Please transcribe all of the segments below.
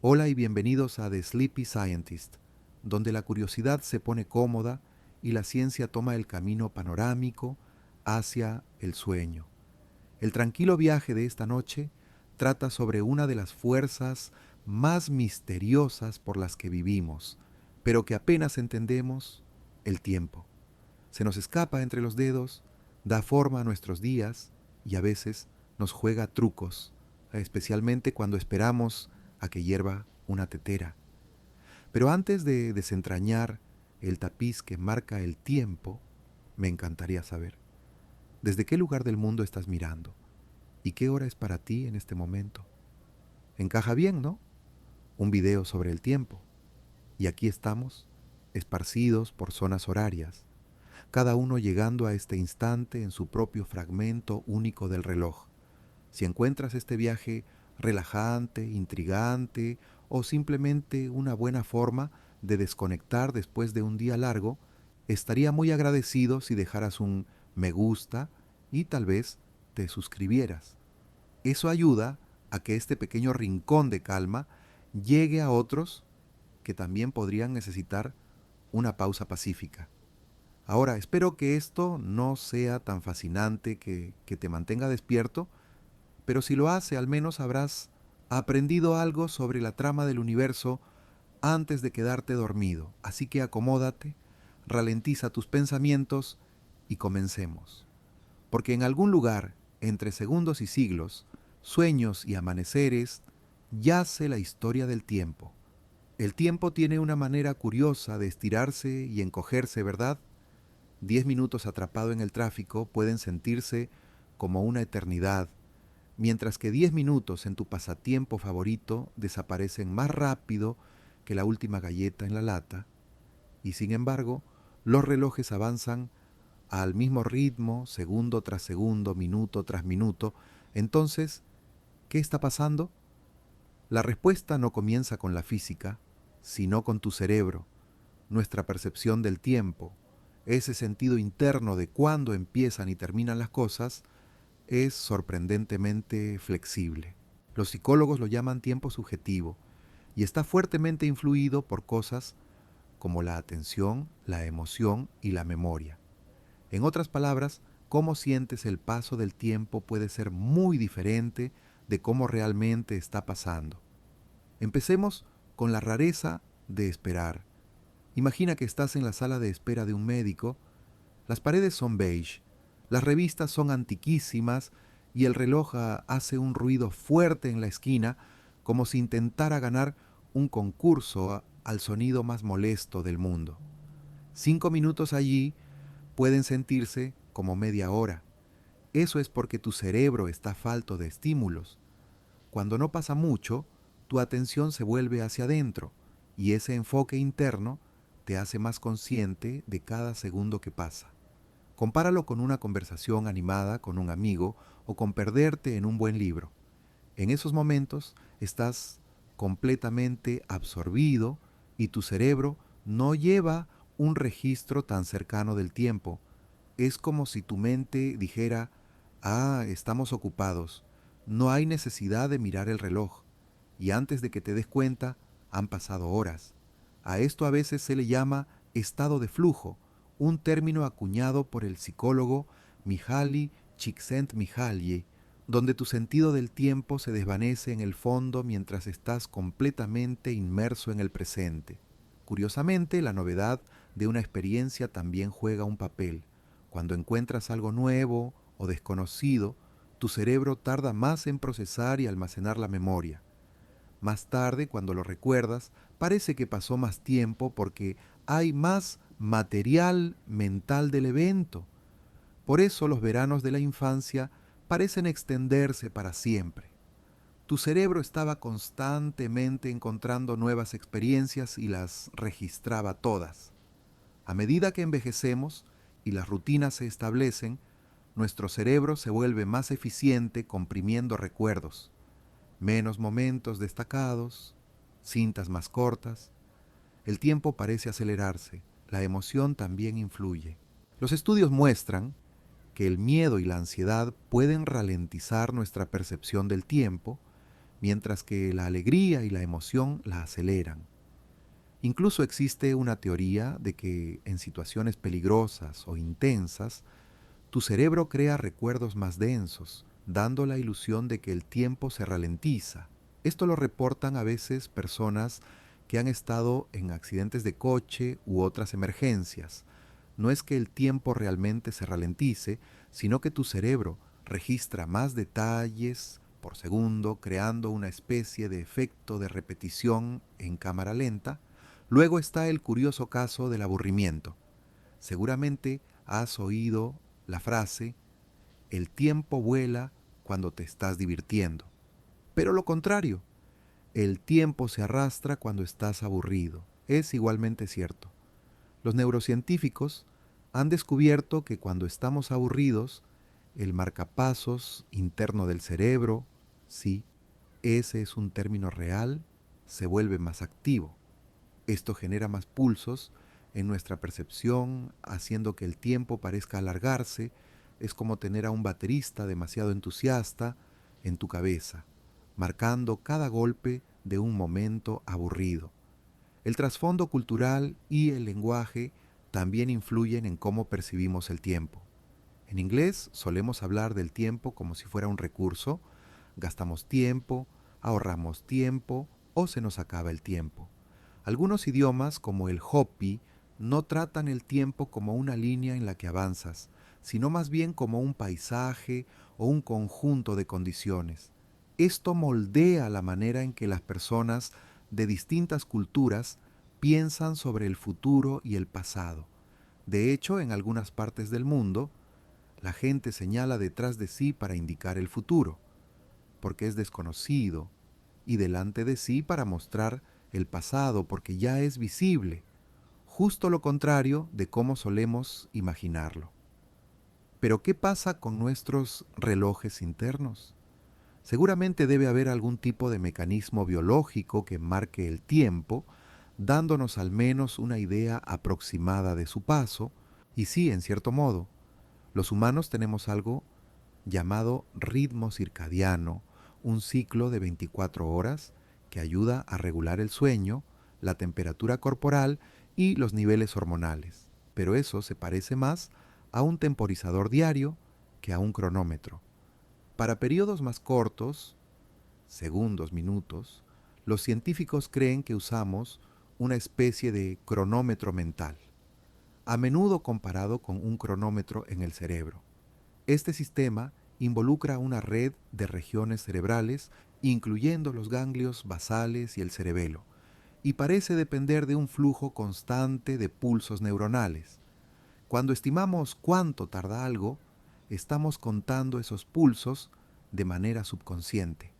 Hola y bienvenidos a The Sleepy Scientist, donde la curiosidad se pone cómoda y la ciencia toma el camino panorámico hacia el sueño. El tranquilo viaje de esta noche trata sobre una de las fuerzas más misteriosas por las que vivimos, pero que apenas entendemos: el tiempo. Se nos escapa entre los dedos, da forma a nuestros días y a veces nos juega trucos, especialmente cuando esperamos a que hierva una tetera. Pero antes de desentrañar el tapiz que marca el tiempo, me encantaría saber, ¿desde qué lugar del mundo estás mirando? ¿Y qué hora es para ti en este momento? Encaja bien, ¿no? Un video sobre el tiempo. Y aquí estamos, esparcidos por zonas horarias, cada uno llegando a este instante en su propio fragmento único del reloj. Si encuentras este viaje relajante, intrigante o simplemente una buena forma de desconectar después de un día largo, estaría muy agradecido si dejaras un me gusta y tal vez te suscribieras. Eso ayuda a que este pequeño rincón de calma llegue a otros que también podrían necesitar una pausa pacífica. Ahora, espero que esto no sea tan fascinante que te mantenga despierto, pero si lo hace, al menos habrás aprendido algo sobre la trama del universo antes de quedarte dormido. Así que acomódate, ralentiza tus pensamientos y comencemos. Porque en algún lugar, entre segundos y siglos, sueños y amaneceres, yace la historia del tiempo. El tiempo tiene una manera curiosa de estirarse y encogerse, ¿verdad? 10 minutos atrapado en el tráfico pueden sentirse como una eternidad, mientras que 10 minutos en tu pasatiempo favorito desaparecen más rápido que la última galleta en la lata, y sin embargo, los relojes avanzan al mismo ritmo, segundo tras segundo, minuto tras minuto. Entonces, ¿qué está pasando? La respuesta no comienza con la física, sino con tu cerebro, nuestra percepción del tiempo. Ese sentido interno de cuándo empiezan y terminan las cosas es sorprendentemente flexible. Los psicólogos lo llaman tiempo subjetivo y está fuertemente influido por cosas como la atención, la emoción y la memoria. En otras palabras, cómo sientes el paso del tiempo puede ser muy diferente de cómo realmente está pasando. Empecemos con la rareza de esperar. Imagina que estás en la sala de espera de un médico. Las paredes son beige, las revistas son antiquísimas y el reloj hace un ruido fuerte en la esquina, como si intentara ganar un concurso al sonido más molesto del mundo. 5 minutos allí pueden sentirse como media hora. Eso es porque tu cerebro está falto de estímulos. Cuando no pasa mucho, tu atención se vuelve hacia adentro y ese enfoque interno te hace más consciente de cada segundo que pasa. Compáralo con una conversación animada con un amigo o con perderte en un buen libro. En esos momentos estás completamente absorbido y tu cerebro no lleva un registro tan cercano del tiempo. Es como si tu mente dijera: ah, estamos ocupados, no hay necesidad de mirar el reloj. Y antes de que te des cuenta, han pasado horas. A esto a veces se le llama estado de flujo, un término acuñado por el psicólogo Mihaly Csikszentmihalyi, donde tu sentido del tiempo se desvanece en el fondo mientras estás completamente inmerso en el presente. Curiosamente, la novedad de una experiencia también juega un papel. Cuando encuentras algo nuevo o desconocido, tu cerebro tarda más en procesar y almacenar la memoria. Más tarde, cuando lo recuerdas, parece que pasó más tiempo porque hay más material mental del evento. Por eso los veranos de la infancia parecen extenderse para siempre. Tu cerebro estaba constantemente encontrando nuevas experiencias y las registraba todas. A medida que envejecemos y las rutinas se establecen, nuestro cerebro se vuelve más eficiente comprimiendo recuerdos, menos momentos destacados, cintas más cortas. El tiempo parece acelerarse, la emoción también influye. Los estudios muestran que el miedo y la ansiedad pueden ralentizar nuestra percepción del tiempo, mientras que la alegría y la emoción la aceleran. Incluso existe una teoría de que en situaciones peligrosas o intensas, tu cerebro crea recuerdos más densos, dando la ilusión de que el tiempo se ralentiza. Esto lo reportan a veces personas que han estado en accidentes de coche u otras emergencias. No es que el tiempo realmente se ralentice, sino que tu cerebro registra más detalles por segundo, creando una especie de efecto de repetición en cámara lenta. Luego está el curioso caso del aburrimiento. Seguramente has oído la frase, el tiempo vuela cuando te estás divirtiendo. Pero lo contrario, el tiempo se arrastra cuando estás aburrido. Es igualmente cierto. Los neurocientíficos han descubierto que cuando estamos aburridos, el marcapasos interno del cerebro, sí, ese es un término real, se vuelve más activo. Esto genera más pulsos en nuestra percepción, haciendo que el tiempo parezca alargarse. Es como tener a un baterista demasiado entusiasta en tu cabeza, marcando cada golpe de un momento aburrido. El trasfondo cultural y el lenguaje también influyen en cómo percibimos el tiempo. En inglés solemos hablar del tiempo como si fuera un recurso. Gastamos tiempo, ahorramos tiempo o se nos acaba el tiempo. Algunos idiomas, como el Hopi, no tratan el tiempo como una línea en la que avanzas, sino más bien como un paisaje o un conjunto de condiciones. Esto moldea la manera en que las personas de distintas culturas piensan sobre el futuro y el pasado. De hecho, en algunas partes del mundo, la gente señala detrás de sí para indicar el futuro, porque es desconocido, y delante de sí para mostrar el pasado, porque ya es visible, justo lo contrario de cómo solemos imaginarlo. Pero ¿qué pasa con nuestros relojes internos? Seguramente debe haber algún tipo de mecanismo biológico que marque el tiempo, dándonos al menos una idea aproximada de su paso, y sí, en cierto modo, los humanos tenemos algo llamado ritmo circadiano, un ciclo de 24 horas que ayuda a regular el sueño, la temperatura corporal y los niveles hormonales. Pero eso se parece más a un temporizador diario que a un cronómetro. Para periodos más cortos, segundos, minutos, los científicos creen que usamos una especie de cronómetro mental, a menudo comparado con un cronómetro en el cerebro. Este sistema involucra una red de regiones cerebrales, incluyendo los ganglios basales y el cerebelo, y parece depender de un flujo constante de pulsos neuronales. Cuando estimamos cuánto tarda algo, estamos contando esos pulsos de manera subconsciente.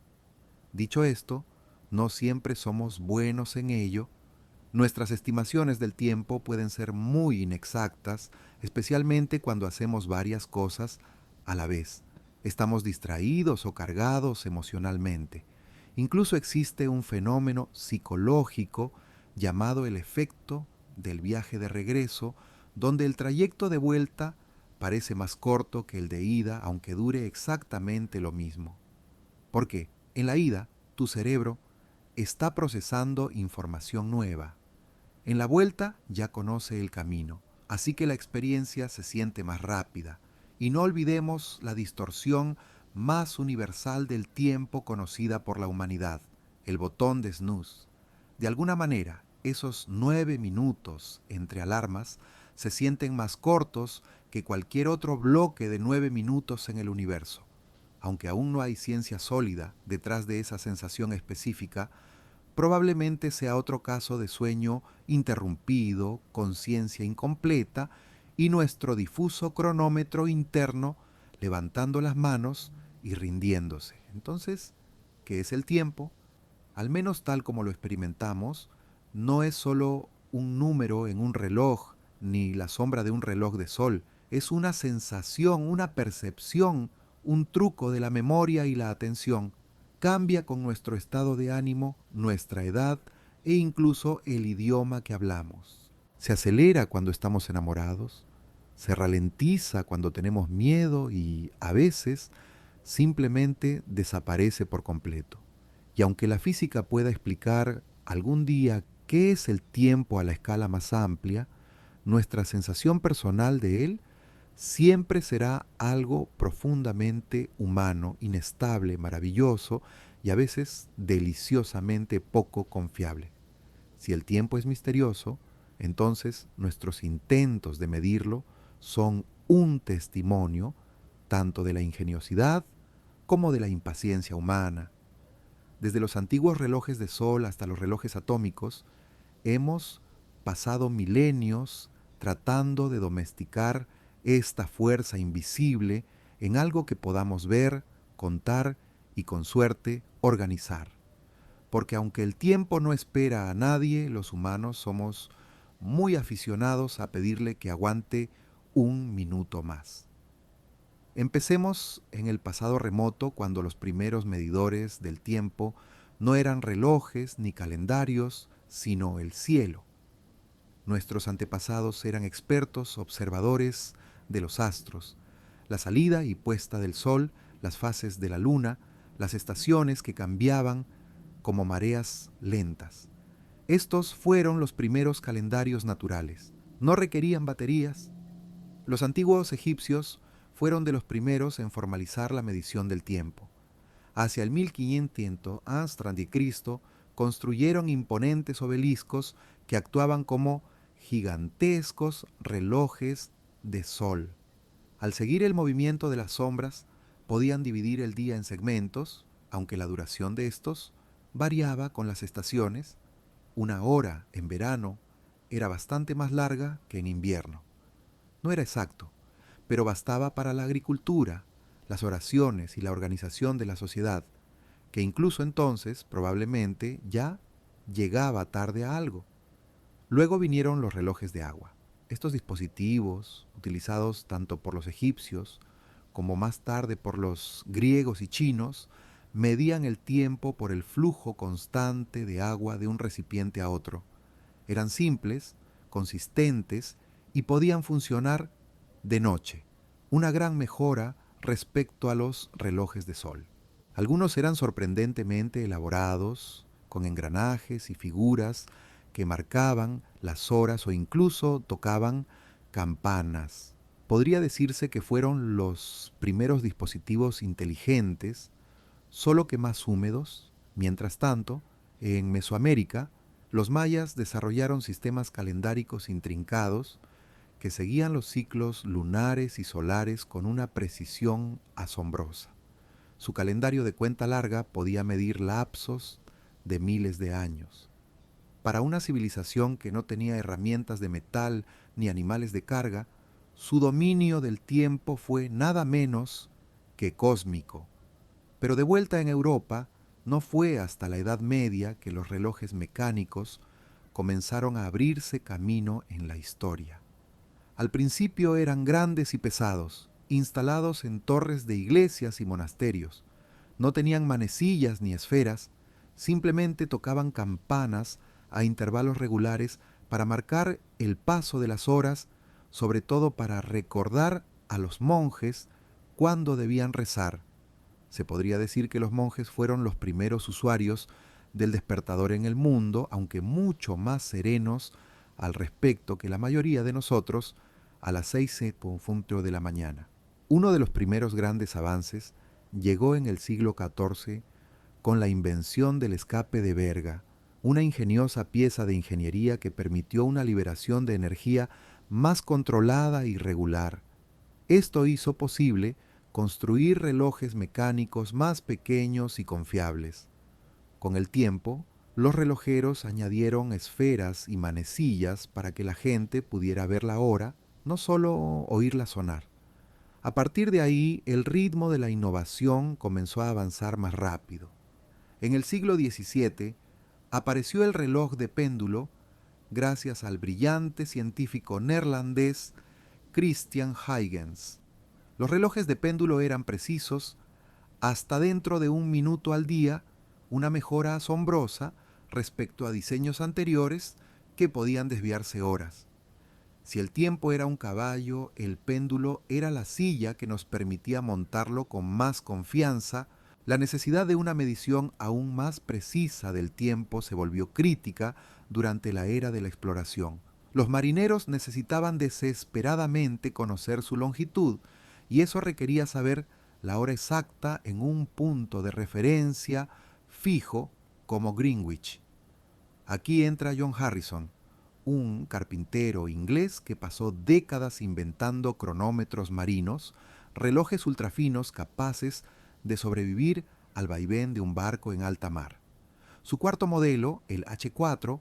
Dicho esto, no siempre somos buenos en ello. Nuestras estimaciones del tiempo pueden ser muy inexactas, especialmente cuando hacemos varias cosas a la vez. Estamos distraídos o cargados emocionalmente. Incluso existe un fenómeno psicológico llamado el efecto del viaje de regreso, donde el trayecto de vuelta parece más corto que el de ida, aunque dure exactamente lo mismo. ¿Por qué? En la ida, tu cerebro está procesando información nueva. En la vuelta ya conoce el camino, así que la experiencia se siente más rápida. Y no olvidemos la distorsión más universal del tiempo conocida por la humanidad, el botón de snooze. De alguna manera, esos 9 minutos entre alarmas se sienten más cortos que cualquier otro bloque de 9 minutos en el universo. Aunque aún no hay ciencia sólida detrás de esa sensación específica, probablemente sea otro caso de sueño interrumpido, conciencia incompleta y nuestro difuso cronómetro interno levantando las manos y rindiéndose. Entonces, ¿qué es el tiempo? Al menos tal como lo experimentamos, no es solo un número en un reloj ni la sombra de un reloj de sol, es una sensación, una percepción, un truco de la memoria y la atención. Cambia con nuestro estado de ánimo, nuestra edad e incluso el idioma que hablamos. Se acelera cuando estamos enamorados, se ralentiza cuando tenemos miedo y a veces simplemente desaparece por completo. Y aunque la física pueda explicar algún día qué es el tiempo a la escala más amplia, nuestra sensación personal de él siempre será algo profundamente humano, inestable, maravilloso y a veces deliciosamente poco confiable. Si el tiempo es misterioso, entonces nuestros intentos de medirlo son un testimonio tanto de la ingeniosidad como de la impaciencia humana. Desde los antiguos relojes de sol hasta los relojes atómicos, hemos pasado milenios tratando de domesticar esta fuerza invisible en algo que podamos ver, contar y con suerte organizar. Porque aunque el tiempo no espera a nadie, los humanos somos muy aficionados a pedirle que aguante un minuto más. Empecemos en el pasado remoto, cuando los primeros medidores del tiempo no eran relojes ni calendarios, sino el cielo. Nuestros antepasados eran expertos observadores de los astros, la salida y puesta del sol, las fases de la luna, las estaciones que cambiaban como mareas lentas. Estos fueron los primeros calendarios naturales. No requerían baterías. Los antiguos egipcios fueron de los primeros en formalizar la medición del tiempo. Hacia el 1500 a.C. construyeron imponentes obeliscos que actuaban como gigantescos relojes de sol. Al seguir el movimiento de las sombras, podían dividir el día en segmentos, aunque la duración de estos variaba con las estaciones. Una hora en verano era bastante más larga que en invierno. No era exacto, pero bastaba para la agricultura, las oraciones y la organización de la sociedad, que incluso entonces probablemente ya llegaba tarde a algo. Luego vinieron los relojes de agua. Estos dispositivos, utilizados tanto por los egipcios como más tarde por los griegos y chinos, medían el tiempo por el flujo constante de agua de un recipiente a otro. Eran simples, consistentes y podían funcionar de noche, una gran mejora respecto a los relojes de sol. Algunos eran sorprendentemente elaborados, con engranajes y figuras que marcaban las horas o incluso tocaban campanas. Podría decirse que fueron los primeros dispositivos inteligentes, solo que más húmedos. Mientras tanto, en Mesoamérica, los mayas desarrollaron sistemas calendáricos intrincados que seguían los ciclos lunares y solares con una precisión asombrosa. Su calendario de cuenta larga podía medir lapsos de miles de años. Para una civilización que no tenía herramientas de metal ni animales de carga, su dominio del tiempo fue nada menos que cósmico. Pero de vuelta en Europa, no fue hasta la Edad Media que los relojes mecánicos comenzaron a abrirse camino en la historia. Al principio eran grandes y pesados, instalados en torres de iglesias y monasterios. No tenían manecillas ni esferas, simplemente tocaban campanas a intervalos regulares para marcar el paso de las horas, sobre todo para recordar a los monjes cuándo debían rezar. Se podría decir que los monjes fueron los primeros usuarios del despertador en el mundo, aunque mucho más serenos al respecto que la mayoría de nosotros a las 6:00 de la mañana. Uno de los primeros grandes avances llegó en el siglo XIV con la invención del escape de verga, una ingeniosa pieza de ingeniería que permitió una liberación de energía más controlada y regular. Esto hizo posible construir relojes mecánicos más pequeños y confiables. Con el tiempo, los relojeros añadieron esferas y manecillas para que la gente pudiera ver la hora, no solo oírla sonar. A partir de ahí, el ritmo de la innovación comenzó a avanzar más rápido. En el siglo XVII apareció el reloj de péndulo gracias al brillante científico neerlandés Christian Huygens. Los relojes de péndulo eran precisos hasta dentro de un minuto al día, una mejora asombrosa respecto a diseños anteriores que podían desviarse horas. Si el tiempo era un caballo, el péndulo era la silla que nos permitía montarlo con más confianza, La necesidad de una medición aún más precisa del tiempo se volvió crítica durante la era de la exploración. Los marineros necesitaban desesperadamente conocer su longitud, y eso requería saber la hora exacta en un punto de referencia fijo como Greenwich. Aquí entra John Harrison, un carpintero inglés que pasó décadas inventando cronómetros marinos, relojes ultrafinos capaces de sobrevivir al vaivén de un barco en alta mar. Su cuarto modelo, el H4,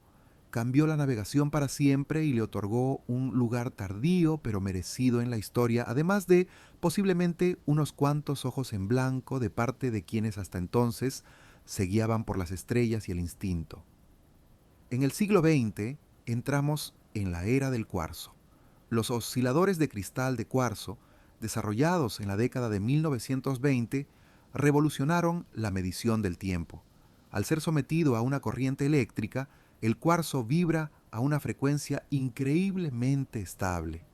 cambió la navegación para siempre y le otorgó un lugar tardío pero merecido en la historia, además de posiblemente unos cuantos ojos en blanco de parte de quienes hasta entonces se guiaban por las estrellas y el instinto. En el siglo XX entramos en la era del cuarzo. Los osciladores de cristal de cuarzo, desarrollados en la década de 1920, revolucionaron la medición del tiempo. Al ser sometido a una corriente eléctrica, el cuarzo vibra a una frecuencia increíblemente estable.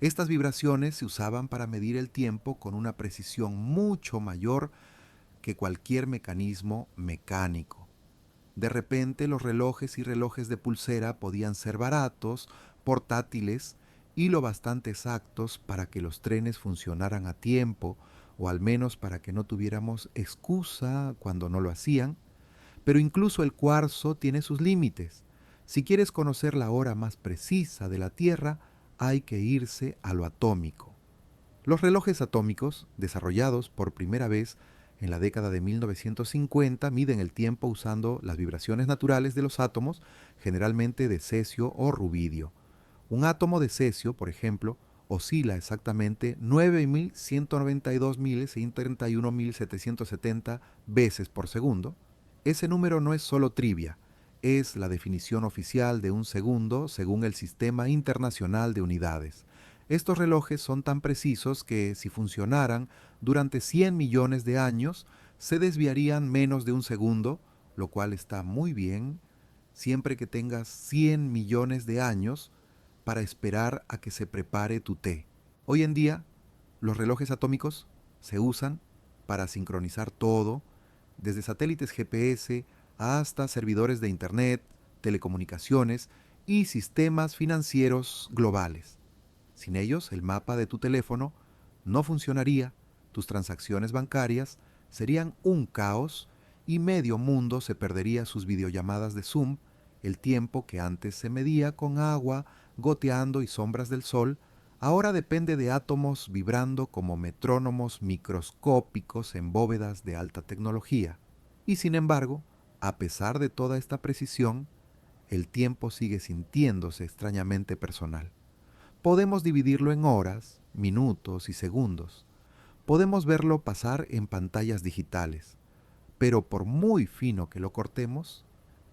Estas vibraciones se usaban para medir el tiempo con una precisión mucho mayor que cualquier mecanismo mecánico. De repente los relojes y relojes de pulsera podían ser baratos, portátiles y lo bastante exactos para que los trenes funcionaran a tiempo, o al menos para que no tuviéramos excusa cuando no lo hacían. Pero incluso el cuarzo tiene sus límites. Si quieres conocer la hora más precisa de la Tierra, hay que irse a lo atómico. Los relojes atómicos, desarrollados por primera vez en la década de 1950, miden el tiempo usando las vibraciones naturales de los átomos, generalmente de cesio o rubidio. Un átomo de cesio, por ejemplo, oscila exactamente 9.192.131.770 veces por segundo. Ese número no es solo trivia, es la definición oficial de un segundo según el Sistema Internacional de Unidades. Estos relojes son tan precisos que, si funcionaran durante 100 millones de años, se desviarían menos de un segundo, lo cual está muy bien, siempre que tengas 100 millones de años para esperar a que se prepare tu té. Hoy en día, los relojes atómicos se usan para sincronizar todo, desde satélites GPS hasta servidores de Internet, telecomunicaciones y sistemas financieros globales. Sin ellos, el mapa de tu teléfono no funcionaría, tus transacciones bancarias serían un caos y medio mundo se perdería sus videollamadas de Zoom. El tiempo que antes se medía con agua, goteando y sombras del sol, ahora depende de átomos vibrando como metrónomos microscópicos en bóvedas de alta tecnología. Y sin embargo, a pesar de toda esta precisión, el tiempo sigue sintiéndose extrañamente personal. Podemos dividirlo en horas, minutos y segundos. Podemos verlo pasar en pantallas digitales, pero por muy fino que lo cortemos,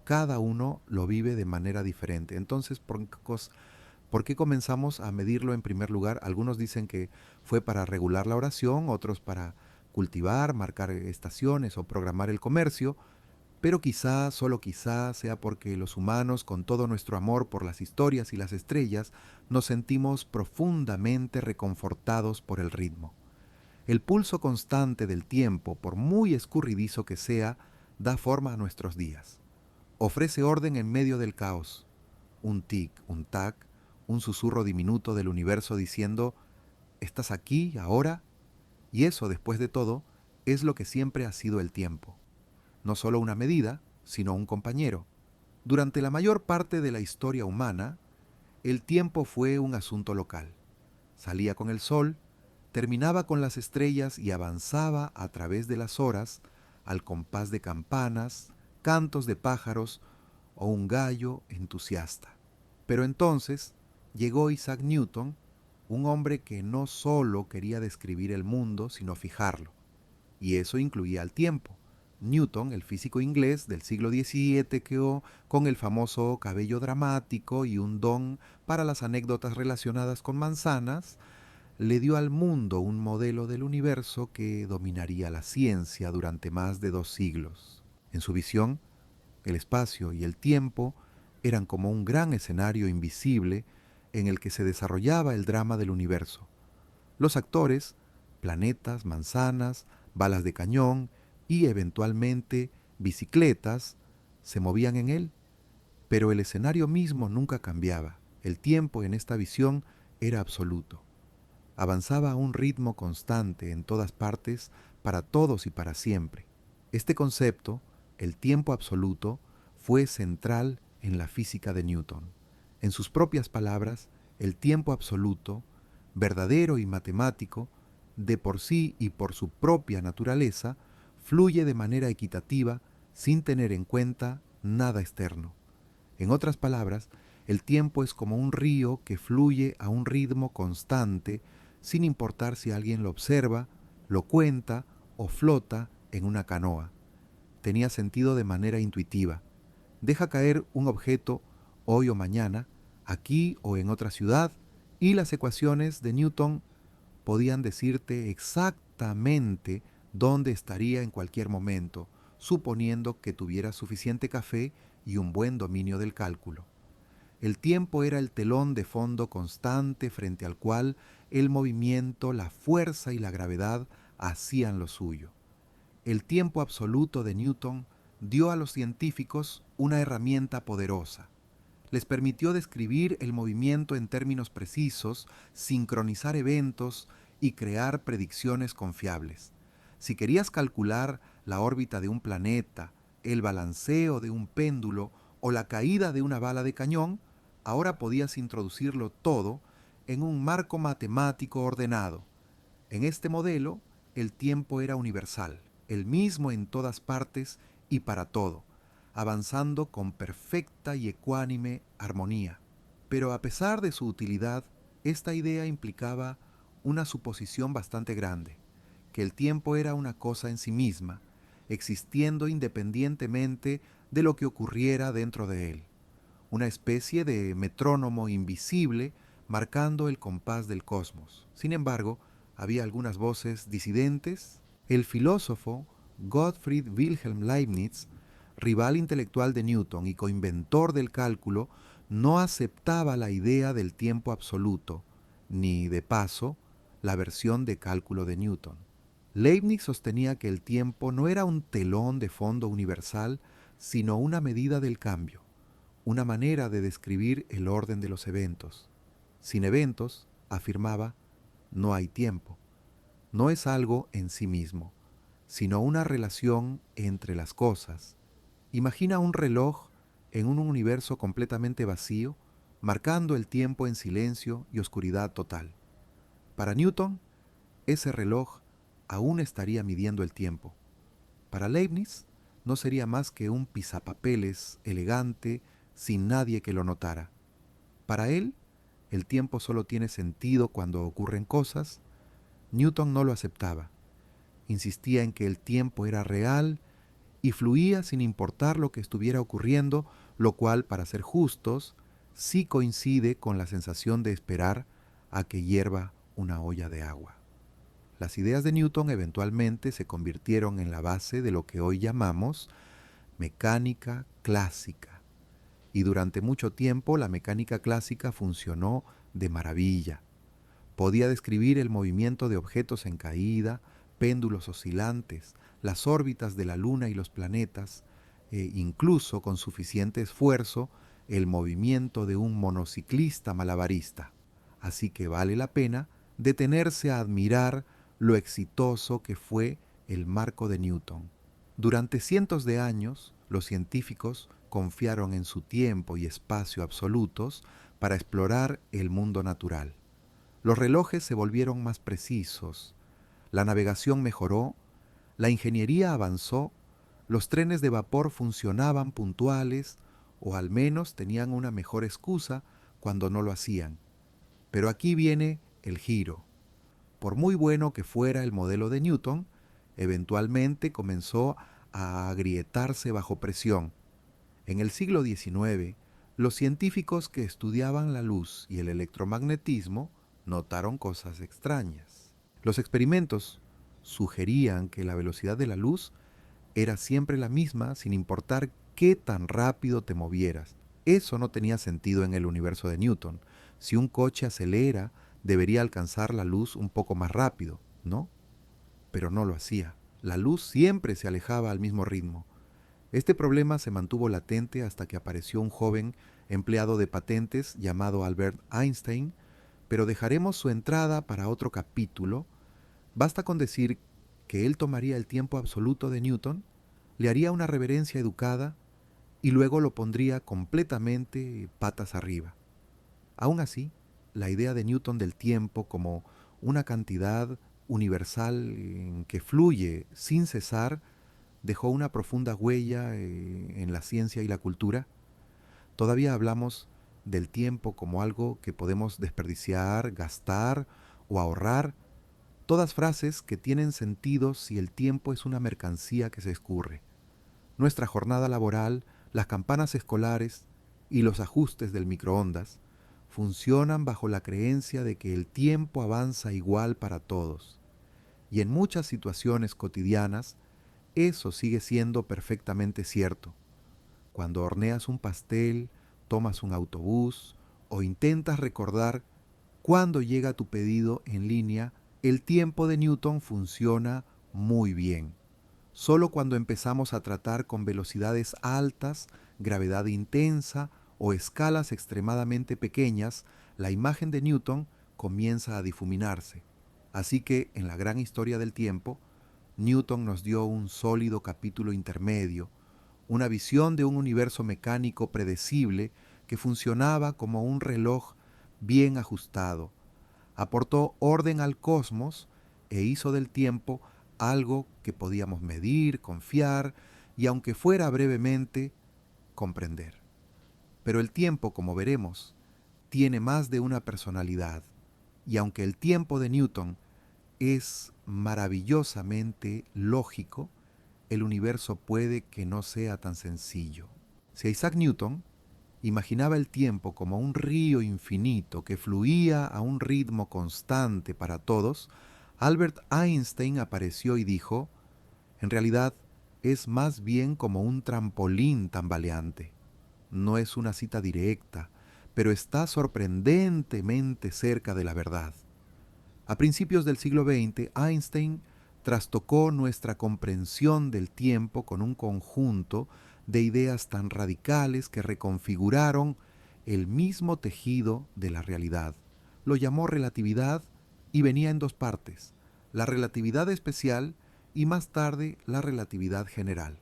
cada uno lo vive de manera diferente. Entonces, ¿por qué comenzamos a medirlo en primer lugar? Algunos dicen que fue para regular la oración, otros para cultivar, marcar estaciones o programar el comercio, pero quizá, solo quizá, sea porque los humanos, con todo nuestro amor por las historias y las estrellas, nos sentimos profundamente reconfortados por el ritmo. El pulso constante del tiempo, por muy escurridizo que sea, da forma a nuestros días. Ofrece orden en medio del caos. Un tic, un tac, un susurro diminuto del universo diciendo, ¿estás aquí, ahora? Y eso, después de todo, es lo que siempre ha sido el tiempo. No solo una medida, sino un compañero. Durante la mayor parte de la historia humana, el tiempo fue un asunto local. Salía con el sol, terminaba con las estrellas y avanzaba a través de las horas al compás de campanas, cantos de pájaros o un gallo entusiasta. Pero entonces llegó Isaac Newton, un hombre que no solo quería describir el mundo, sino fijarlo. Y eso incluía el tiempo. Newton, el físico inglés del siglo XVII, quedó con el famoso cabello dramático y un don para las anécdotas relacionadas con manzanas, le dio al mundo un modelo del universo que dominaría la ciencia durante más de 2 siglos. En su visión, el espacio y el tiempo eran como un gran escenario invisible en el que se desarrollaba el drama del universo. Los actores, planetas, manzanas, balas de cañón, y eventualmente bicicletas se movían en él, pero el escenario mismo nunca cambiaba. El tiempo en esta visión era absoluto. Avanzaba a un ritmo constante en todas partes, para todos y para siempre. Este concepto, el tiempo absoluto, fue central en la física de Newton. En sus propias palabras, el tiempo absoluto, verdadero y matemático, de por sí y por su propia naturaleza, fluye de manera equitativa sin tener en cuenta nada externo. En otras palabras, el tiempo es como un río que fluye a un ritmo constante sin importar si alguien lo observa, lo cuenta o flota en una canoa. Tenía sentido de manera intuitiva. Deja caer un objeto hoy o mañana, aquí o en otra ciudad, y las ecuaciones de Newton podían decirte exactamente dónde estaría en cualquier momento, suponiendo que tuviera suficiente café y un buen dominio del cálculo. El tiempo era el telón de fondo constante frente al cual el movimiento, la fuerza y la gravedad hacían lo suyo. El tiempo absoluto de Newton dio a los científicos una herramienta poderosa. Les permitió describir el movimiento en términos precisos, sincronizar eventos y crear predicciones confiables. Si querías calcular la órbita de un planeta, el balanceo de un péndulo o la caída de una bala de cañón, ahora podías introducirlo todo en un marco matemático ordenado. En este modelo, el tiempo era universal, el mismo en todas partes y para todo, avanzando con perfecta y ecuánime armonía. Pero a pesar de su utilidad, esta idea implicaba una suposición bastante grande, que el tiempo era una cosa en sí misma, existiendo independientemente de lo que ocurriera dentro de él, una especie de metrónomo invisible marcando el compás del cosmos. Sin embargo, había algunas voces disidentes. El filósofo Gottfried Wilhelm Leibniz, rival intelectual de Newton y coinventor del cálculo, no aceptaba la idea del tiempo absoluto, ni, de paso, la versión de cálculo de Newton. Leibniz sostenía que el tiempo no era un telón de fondo universal, sino una medida del cambio, una manera de describir el orden de los eventos. Sin eventos, afirmaba, no hay tiempo. No es algo en sí mismo, sino una relación entre las cosas. Imagina un reloj en un universo completamente vacío, marcando el tiempo en silencio y oscuridad total. Para Newton, ese reloj aún estaría midiendo el tiempo. Para Leibniz, no sería más que un pisapapeles elegante sin nadie que lo notara. Para él, el tiempo solo tiene sentido cuando ocurren cosas. Newton no lo aceptaba. Insistía en que el tiempo era real y fluía sin importar lo que estuviera ocurriendo, lo cual, para ser justos, sí coincide con la sensación de esperar a que hierva una olla de agua. Las ideas de Newton eventualmente se convirtieron en la base de lo que hoy llamamos mecánica clásica. Y durante mucho tiempo la mecánica clásica funcionó de maravilla. Podía describir el movimiento de objetos en caída, péndulos oscilantes, las órbitas de la Luna y los planetas, e incluso con suficiente esfuerzo, el movimiento de un monociclista malabarista. Así que vale la pena detenerse a admirar lo exitoso que fue el marco de Newton. Durante cientos de años, los científicos confiaron en su tiempo y espacio absolutos para explorar el mundo natural. Los relojes se volvieron más precisos, la navegación mejoró, la ingeniería avanzó, los trenes de vapor funcionaban puntuales o al menos tenían una mejor excusa cuando no lo hacían. Pero aquí viene el giro. Por muy bueno que fuera el modelo de Newton, eventualmente comenzó a agrietarse bajo presión. En el siglo XIX, los científicos que estudiaban la luz y el electromagnetismo notaron cosas extrañas. Los experimentos sugerían que la velocidad de la luz era siempre la misma sin importar qué tan rápido te movieras. Eso no tenía sentido en el universo de Newton. Si un coche acelera, debería alcanzar la luz un poco más rápido, ¿no? Pero no lo hacía. La luz siempre se alejaba al mismo ritmo. Este problema se mantuvo latente hasta que apareció un joven empleado de patentes llamado Albert Einstein, pero dejaremos su entrada para otro capítulo. Basta con decir que él tomaría el tiempo absoluto de Newton, le haría una reverencia educada y luego lo pondría completamente patas arriba. Aún así, la idea de Newton del tiempo como una cantidad universal en que fluye sin cesar dejó una profunda huella en la ciencia y la cultura. Todavía hablamos del tiempo como algo que podemos desperdiciar, gastar o ahorrar, todas frases que tienen sentido si el tiempo es una mercancía que se escurre. Nuestra jornada laboral, las campanas escolares y los ajustes del microondas funcionan bajo la creencia de que el tiempo avanza igual para todos. Y en muchas situaciones cotidianas, eso sigue siendo perfectamente cierto. Cuando horneas un pastel, tomas un autobús o intentas recordar cuándo llega tu pedido en línea, el tiempo de Newton funciona muy bien. Solo cuando empezamos a tratar con velocidades altas, gravedad intensa o escalas extremadamente pequeñas, la imagen de Newton comienza a difuminarse. Así que en la gran historia del tiempo, Newton nos dio un sólido capítulo intermedio, una visión de un universo mecánico predecible que funcionaba como un reloj bien ajustado. Aportó orden al cosmos e hizo del tiempo algo que podíamos medir, confiar y, aunque fuera brevemente, comprender. Pero el tiempo, como veremos, tiene más de una personalidad, y aunque el tiempo de Newton es maravillosamente lógico, el universo puede que no sea tan sencillo. Si Isaac Newton imaginaba el tiempo como un río infinito que fluía a un ritmo constante para todos, Albert Einstein apareció y dijo, en realidad es más bien como un trampolín tambaleante. No es una cita directa, pero está sorprendentemente cerca de la verdad. A principios del siglo XX, Einstein trastocó nuestra comprensión del tiempo con un conjunto de ideas tan radicales que reconfiguraron el mismo tejido de la realidad. Lo llamó relatividad y venía en dos partes, la relatividad especial y más tarde la relatividad general.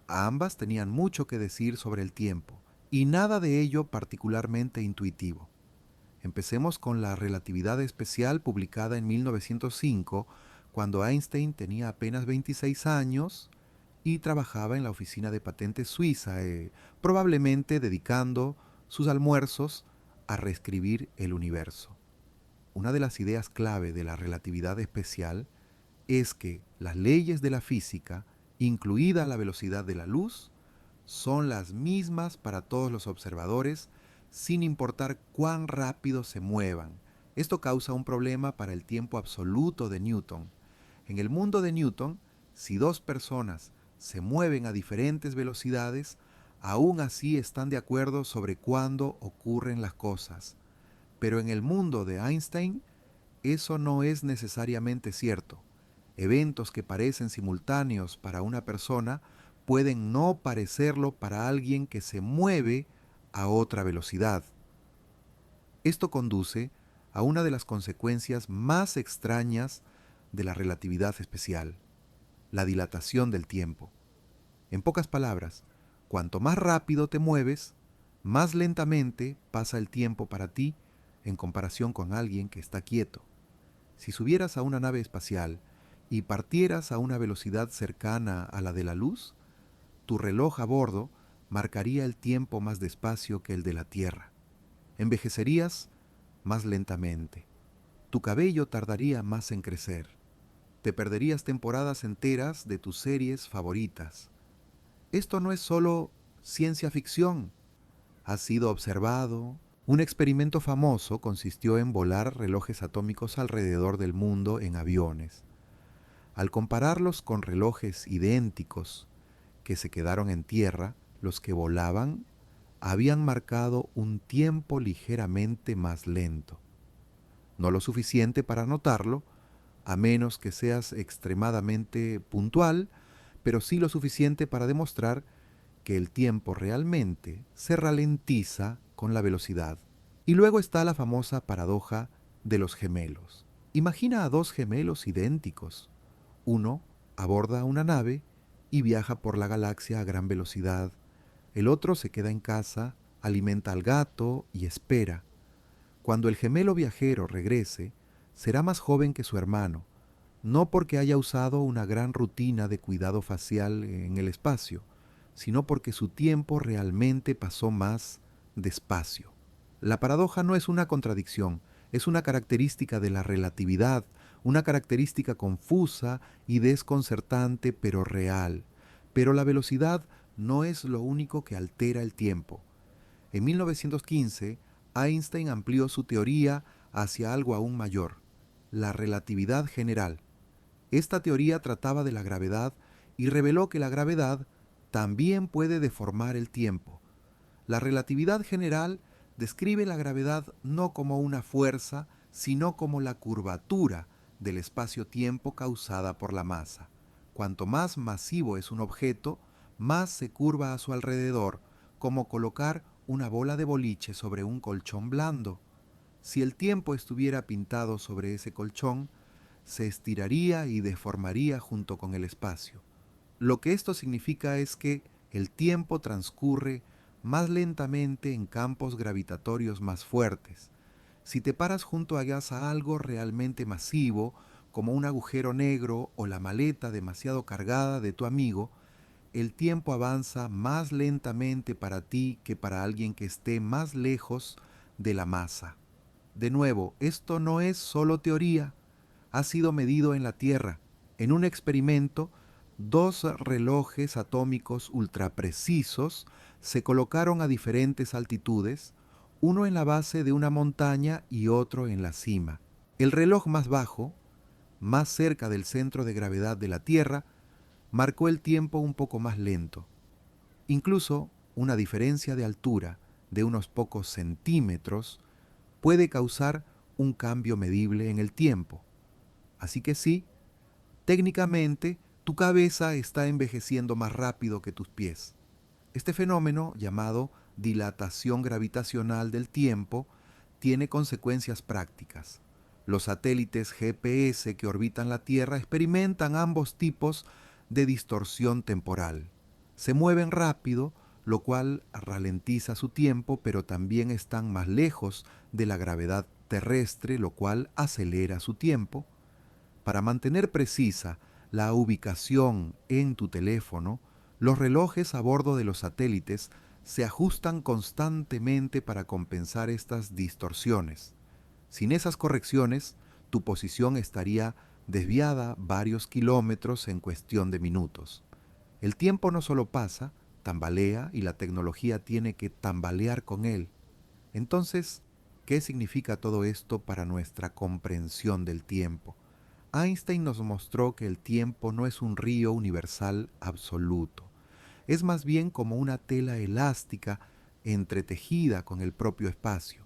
Ambas tenían mucho que decir sobre el tiempo y nada de ello particularmente intuitivo. Empecemos con la relatividad especial publicada en 1905, cuando Einstein tenía apenas 26 años y trabajaba en la oficina de patentes suiza, probablemente dedicando sus almuerzos a reescribir el universo. Una de las ideas clave de la relatividad especial es que las leyes de la física, incluida la velocidad de la luz, son las mismas para todos los observadores, sin importar cuán rápido se muevan. Esto causa un problema para el tiempo absoluto de Newton. En el mundo de Newton, si dos personas se mueven a diferentes velocidades, aún así están de acuerdo sobre cuándo ocurren las cosas. Pero en el mundo de Einstein, eso no es necesariamente cierto. Eventos que parecen simultáneos para una persona pueden no parecerlo para alguien que se mueve a otra velocidad. Esto conduce a una de las consecuencias más extrañas de la relatividad especial, la dilatación del tiempo. En pocas palabras, cuanto más rápido te mueves, más lentamente pasa el tiempo para ti en comparación con alguien que está quieto. Si subieras a una nave espacial y partieras a una velocidad cercana a la de la luz, tu reloj a bordo marcaría el tiempo más despacio que el de la Tierra. Envejecerías más lentamente. Tu cabello tardaría más en crecer. Te perderías temporadas enteras de tus series favoritas. Esto no es solo ciencia ficción. Ha sido observado. Un experimento famoso consistió en volar relojes atómicos alrededor del mundo en aviones. Al compararlos con relojes idénticos que se quedaron en tierra, los que volaban habían marcado un tiempo ligeramente más lento. No lo suficiente para notarlo, a menos que seas extremadamente puntual, pero sí lo suficiente para demostrar que el tiempo realmente se ralentiza con la velocidad. Y luego está la famosa paradoja de los gemelos. Imagina a dos gemelos idénticos. Uno aborda una nave y viaja por la galaxia a gran velocidad. El otro se queda en casa, alimenta al gato y espera. Cuando el gemelo viajero regrese, será más joven que su hermano, no porque haya usado una gran rutina de cuidado facial en el espacio, sino porque su tiempo realmente pasó más despacio. La paradoja no es una contradicción, es una característica de la relatividad, una característica confusa y desconcertante pero real. Pero la velocidad no es lo único que altera el tiempo. En 1915, Einstein amplió su teoría hacia algo aún mayor, la relatividad general. Esta teoría trataba de la gravedad y reveló que la gravedad también puede deformar el tiempo. La relatividad general describe la gravedad no como una fuerza, sino como la curvatura del espacio-tiempo causada por la masa. Cuanto más masivo es un objeto, más se curva a su alrededor, como colocar una bola de boliche sobre un colchón blando. Si el tiempo estuviera pintado sobre ese colchón, se estiraría y deformaría junto con el espacio. Lo que esto significa es que el tiempo transcurre más lentamente en campos gravitatorios más fuertes. Si te paras junto a algo realmente masivo, como un agujero negro o la maleta demasiado cargada de tu amigo, el tiempo avanza más lentamente para ti que para alguien que esté más lejos de la masa. De nuevo, esto no es solo teoría, ha sido medido en la Tierra. En un experimento, dos relojes atómicos ultraprecisos se colocaron a diferentes altitudes, uno en la base de una montaña y otro en la cima. El reloj más bajo, más cerca del centro de gravedad de la Tierra, marcó el tiempo un poco más lento. Incluso una diferencia de altura de unos pocos centímetros puede causar un cambio medible en el tiempo. Así que sí, técnicamente tu cabeza está envejeciendo más rápido que tus pies. Este fenómeno, llamado dilatación gravitacional del tiempo, tiene consecuencias prácticas. Los satélites GPS que orbitan la Tierra experimentan ambos tipos de distorsión temporal. Se mueven rápido, lo cual ralentiza su tiempo, pero también están más lejos de la gravedad terrestre, lo cual acelera su tiempo. Para mantener precisa la ubicación en tu teléfono, los relojes a bordo de los satélites se ajustan constantemente para compensar estas distorsiones. Sin esas correcciones, tu posición estaría desviada varios kilómetros en cuestión de minutos. El tiempo no solo pasa, tambalea y la tecnología tiene que tambalear con él. Entonces, ¿qué significa todo esto para nuestra comprensión del tiempo? Einstein nos mostró que el tiempo no es un río universal absoluto. Es más bien como una tela elástica entretejida con el propio espacio.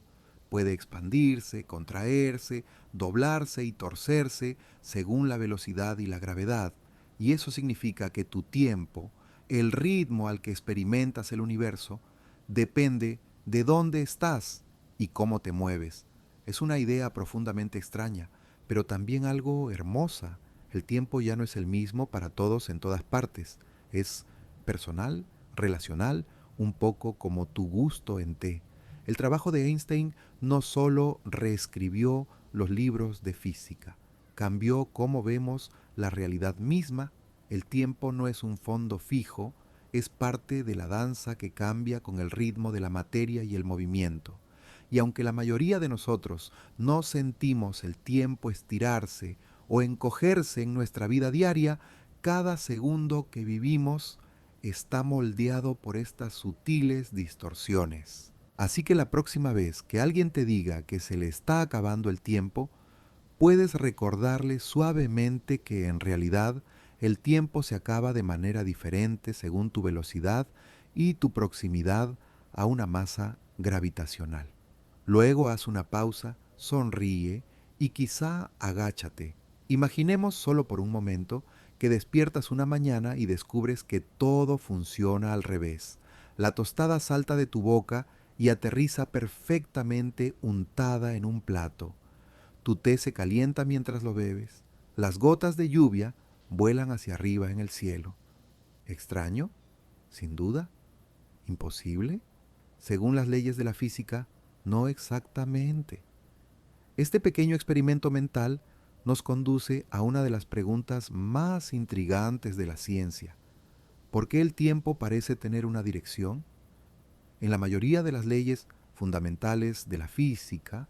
Puede expandirse, contraerse, doblarse y torcerse según la velocidad y la gravedad. Y eso significa que tu tiempo, el ritmo al que experimentas el universo, depende de dónde estás y cómo te mueves. Es una idea profundamente extraña, pero también algo hermosa. El tiempo ya no es el mismo para todos en todas partes. Es personal, relacional, un poco como tu gusto en té. El trabajo de Einstein no solo reescribió los libros de física, cambió cómo vemos la realidad misma. El tiempo no es un fondo fijo, es parte de la danza que cambia con el ritmo de la materia y el movimiento. Y aunque la mayoría de nosotros no sentimos el tiempo estirarse o encogerse en nuestra vida diaria, cada segundo que vivimos está moldeado por estas sutiles distorsiones. Así que la próxima vez que alguien te diga que se le está acabando el tiempo, puedes recordarle suavemente que en realidad el tiempo se acaba de manera diferente según tu velocidad y tu proximidad a una masa gravitacional. Luego haz una pausa, sonríe y quizá agáchate Imaginemos solo por un momento que despiertas una mañana y descubres que todo funciona al revés. La tostada salta de tu boca y aterriza perfectamente untada en un plato. Tu té se calienta mientras lo bebes. Las gotas de lluvia vuelan hacia arriba en el cielo. ¿Extraño? Sin duda. ¿Imposible? Según las leyes de la física, no exactamente. Este pequeño experimento mental nos conduce a una de las preguntas más intrigantes de la ciencia. ¿Por qué el tiempo parece tener una dirección? En la mayoría de las leyes fundamentales de la física,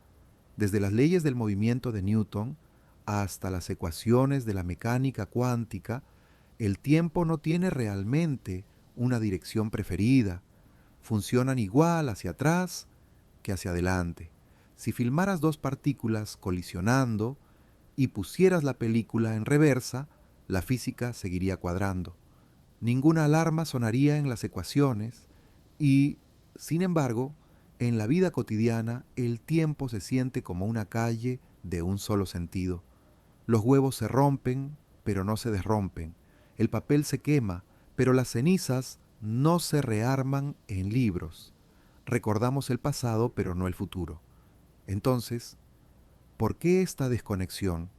desde las leyes del movimiento de Newton hasta las ecuaciones de la mecánica cuántica, el tiempo no tiene realmente una dirección preferida. Funcionan igual hacia atrás que hacia adelante. Si filmaras dos partículas colisionando y pusieras la película en reversa, la física seguiría cuadrando. Ninguna alarma sonaría en las ecuaciones y, sin embargo, en la vida cotidiana el tiempo se siente como una calle de un solo sentido. Los huevos se rompen, pero no se desrompen. El papel se quema, pero las cenizas no se rearman en libros. Recordamos el pasado, pero no el futuro. Entonces, ¿por qué esta desconexión?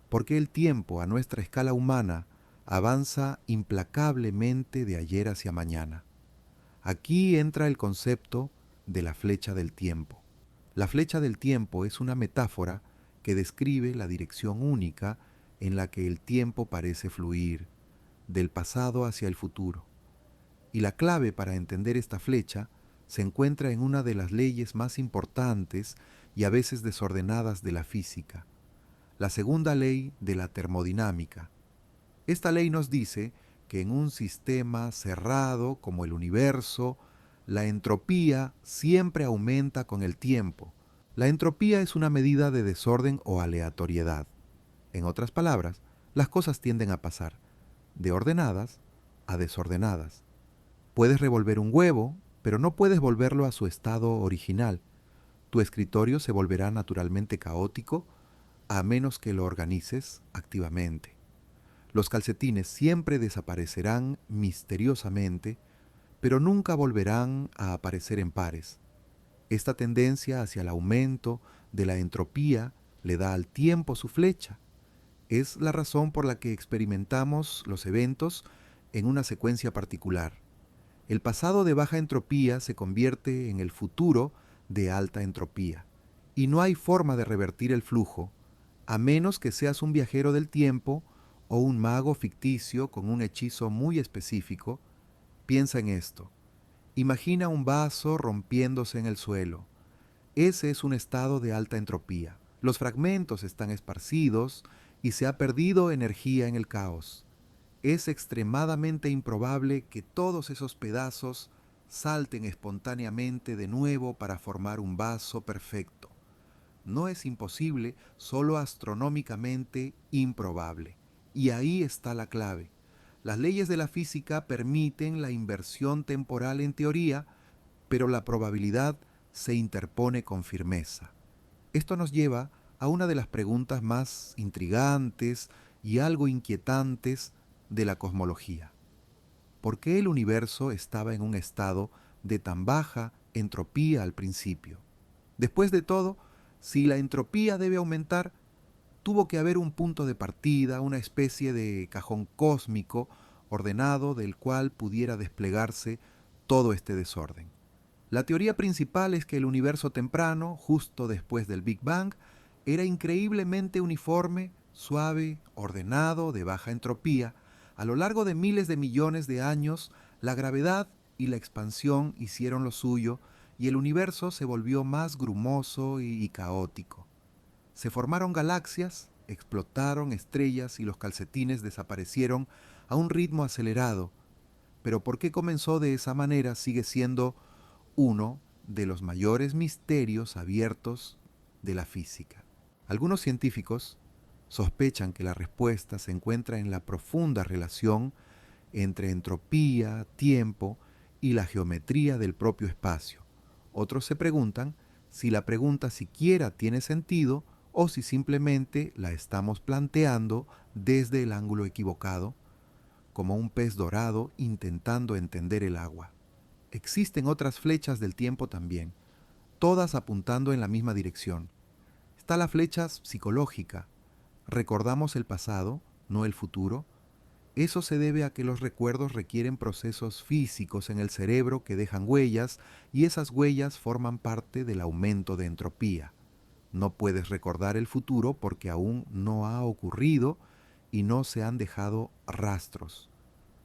¿Por qué el tiempo a nuestra escala humana avanza implacablemente de ayer hacia mañana? Aquí entra el concepto de la flecha del tiempo. La flecha del tiempo es una metáfora que describe la dirección única en la que el tiempo parece fluir, del pasado hacia el futuro. Y la clave para entender esta flecha se encuentra en una de las leyes más importantes y a veces desordenadas de la física, la segunda ley de la termodinámica. Esta ley nos dice que en un sistema cerrado como el universo, la entropía siempre aumenta con el tiempo. La entropía es una medida de desorden o aleatoriedad. En otras palabras, las cosas tienden a pasar de ordenadas a desordenadas. Puedes revolver un huevo, pero no puedes volverlo a su estado original. Tu escritorio se volverá naturalmente caótico a menos que lo organices activamente. Los calcetines siempre desaparecerán misteriosamente, pero nunca volverán a aparecer en pares. Esta tendencia hacia el aumento de la entropía le da al tiempo su flecha. Es la razón por la que experimentamos los eventos en una secuencia particular. El pasado de baja entropía se convierte en el futuro de alta entropía, y no hay forma de revertir el flujo, a menos que seas un viajero del tiempo o un mago ficticio con un hechizo muy específico. Piensa en esto. Imagina un vaso rompiéndose en el suelo. Ese es un estado de alta entropía. Los fragmentos están esparcidos y se ha perdido energía en el caos. Es extremadamente improbable que todos esos pedazos salten espontáneamente de nuevo para formar un vaso perfecto. No es imposible, solo astronómicamente improbable. Y ahí está la clave. Las leyes de la física permiten la inversión temporal en teoría, pero la probabilidad se interpone con firmeza. Esto nos lleva a una de las preguntas más intrigantes y algo inquietantes de la cosmología. ¿Por qué el universo estaba en un estado de tan baja entropía al principio? Después de todo, si la entropía debe aumentar, tuvo que haber un punto de partida, una especie de cajón cósmico ordenado del cual pudiera desplegarse todo este desorden. La teoría principal es que el universo temprano, justo después del Big Bang, era increíblemente uniforme, suave, ordenado, de baja entropía. A lo largo de miles de millones de años, la gravedad y la expansión hicieron lo suyo y el universo se volvió más grumoso y caótico. Se formaron galaxias, explotaron estrellas y los calcetines desaparecieron a un ritmo acelerado. Pero ¿por qué comenzó de esa manera? Sigue siendo uno de los mayores misterios abiertos de la física. Algunos científicos sospechan que la respuesta se encuentra en la profunda relación entre entropía, tiempo y la geometría del propio espacio. Otros se preguntan si la pregunta siquiera tiene sentido o si simplemente la estamos planteando desde el ángulo equivocado, como un pez dorado intentando entender el agua. Existen otras flechas del tiempo también, todas apuntando en la misma dirección. Está la flecha psicológica. Recordamos el pasado, no el futuro. Eso se debe a que los recuerdos requieren procesos físicos en el cerebro que dejan huellas y esas huellas forman parte del aumento de entropía. No puedes recordar el futuro porque aún no ha ocurrido y no se han dejado rastros.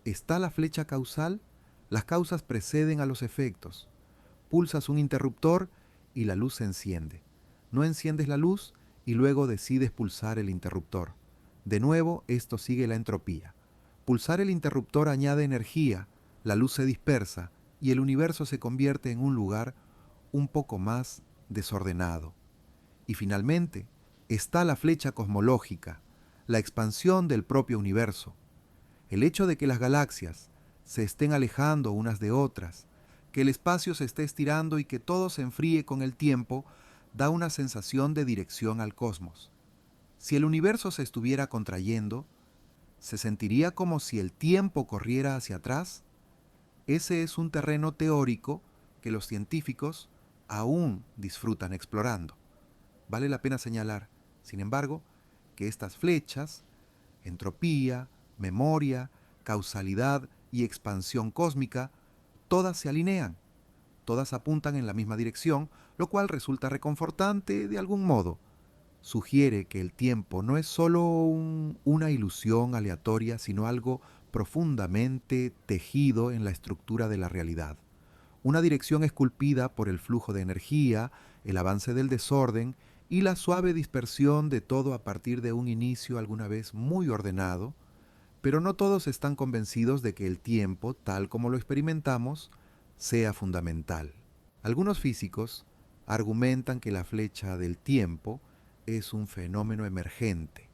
Está la flecha causal. Las causas preceden a los efectos. Pulsas un interruptor y la luz se enciende. No enciendes la luz y luego decides pulsar el interruptor. De nuevo, esto sigue la entropía. Pulsar el interruptor añade energía, la luz se dispersa y el universo se convierte en un lugar un poco más desordenado. Y finalmente, está la flecha cosmológica, la expansión del propio universo. El hecho de que las galaxias se estén alejando unas de otras, que el espacio se esté estirando y que todo se enfríe con el tiempo, da una sensación de dirección al cosmos. Si el universo se estuviera contrayendo, ¿se sentiría como si el tiempo corriera hacia atrás? Ese es un terreno teórico que los científicos aún disfrutan explorando. Vale la pena señalar, sin embargo, que estas flechas, entropía, memoria, causalidad y expansión cósmica, todas se alinean, todas apuntan en la misma dirección, lo cual resulta reconfortante de algún modo. Sugiere que el tiempo no es solo una ilusión aleatoria, sino algo profundamente tejido en la estructura de la realidad. Una dirección esculpida por el flujo de energía, el avance del desorden y la suave dispersión de todo a partir de un inicio alguna vez muy ordenado, pero no todos están convencidos de que el tiempo, tal como lo experimentamos, sea fundamental. Algunos físicos argumentan que la flecha del tiempo es un fenómeno emergente,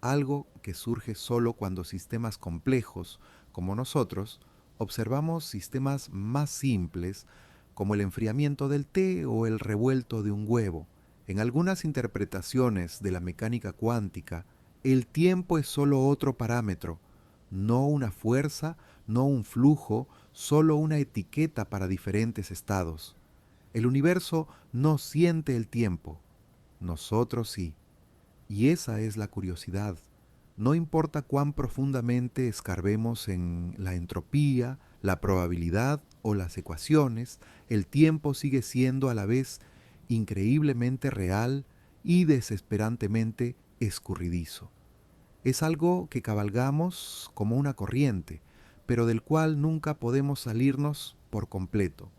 algo que surge solo cuando sistemas complejos, como nosotros, observamos sistemas más simples, como el enfriamiento del té o el revuelto de un huevo. En algunas interpretaciones de la mecánica cuántica, el tiempo es solo otro parámetro, no una fuerza, no un flujo, solo una etiqueta para diferentes estados. El universo no siente el tiempo, nosotros sí. Y esa es la curiosidad. No importa cuán profundamente escarbemos en la entropía, la probabilidad o las ecuaciones, el tiempo sigue siendo a la vez increíblemente real y desesperantemente escurridizo. Es algo que cabalgamos como una corriente, pero del cual nunca podemos salirnos por completo.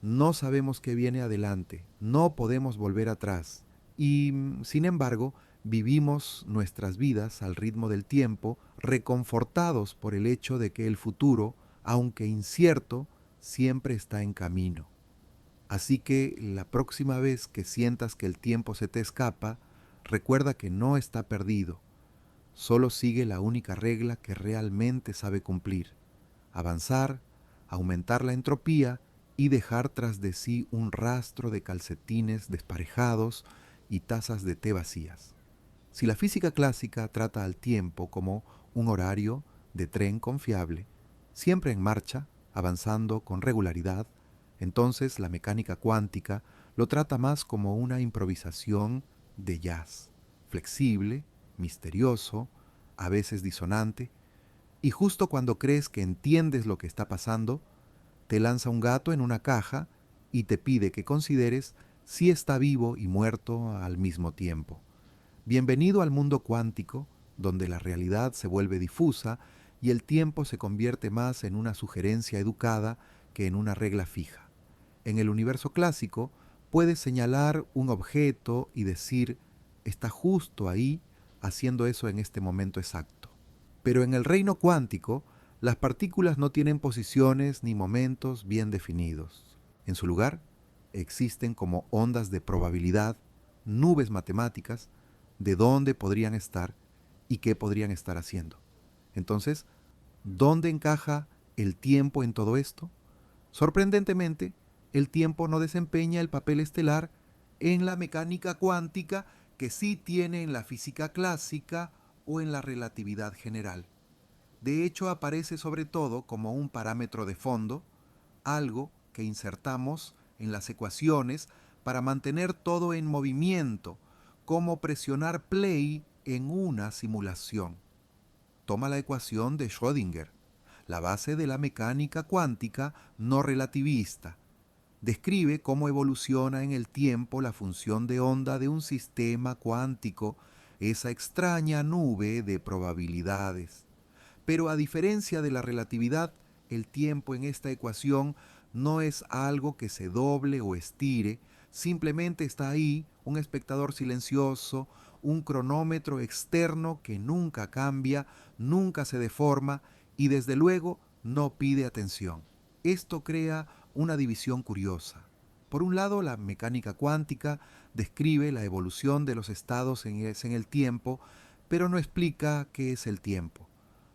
No sabemos qué viene adelante, no podemos volver atrás y, sin embargo, vivimos nuestras vidas al ritmo del tiempo, reconfortados por el hecho de que el futuro, aunque incierto, siempre está en camino. Así que la próxima vez que sientas que el tiempo se te escapa, recuerda que no está perdido. Solo sigue la única regla que realmente sabe cumplir: avanzar, aumentar la entropía y dejar tras de sí un rastro de calcetines desparejados y tazas de té vacías. Si la física clásica trata al tiempo como un horario de tren confiable, siempre en marcha, avanzando con regularidad, entonces la mecánica cuántica lo trata más como una improvisación de jazz, flexible, misterioso, a veces disonante, y justo cuando crees que entiendes lo que está pasando, te lanza un gato en una caja y te pide que consideres si está vivo y muerto al mismo tiempo. Bienvenido al mundo cuántico, donde la realidad se vuelve difusa y el tiempo se convierte más en una sugerencia educada que en una regla fija. En el universo clásico, puedes señalar un objeto y decir, está justo ahí, haciendo eso en este momento exacto. Pero en el reino cuántico, las partículas no tienen posiciones ni momentos bien definidos. En su lugar, existen como ondas de probabilidad, nubes matemáticas, de dónde podrían estar y qué podrían estar haciendo. Entonces, ¿dónde encaja el tiempo en todo esto? Sorprendentemente, el tiempo no desempeña el papel estelar en la mecánica cuántica que sí tiene en la física clásica o en la relatividad general. De hecho, aparece sobre todo como un parámetro de fondo, algo que insertamos en las ecuaciones para mantener todo en movimiento, como presionar play en una simulación. Toma la ecuación de Schrödinger, la base de la mecánica cuántica no relativista. Describe cómo evoluciona en el tiempo la función de onda de un sistema cuántico, esa extraña nube de probabilidades. Pero a diferencia de la relatividad, el tiempo en esta ecuación no es algo que se doble o estire, simplemente está ahí un espectador silencioso, un cronómetro externo que nunca cambia, nunca se deforma y desde luego no pide atención. Esto crea una división curiosa. Por un lado, la mecánica cuántica describe la evolución de los estados en el tiempo, pero no explica qué es el tiempo.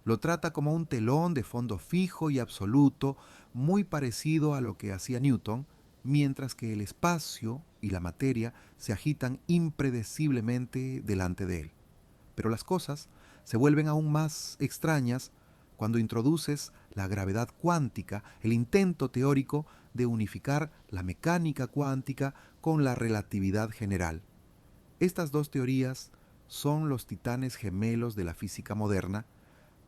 Lo trata como un telón de fondo fijo y absoluto, muy parecido a lo que hacía Newton, mientras que el espacio y la materia se agitan impredeciblemente delante de él. Pero las cosas se vuelven aún más extrañas cuando introduces la gravedad cuántica, el intento teórico de unificar la mecánica cuántica con la relatividad general. Estas dos teorías son los titanes gemelos de la física moderna,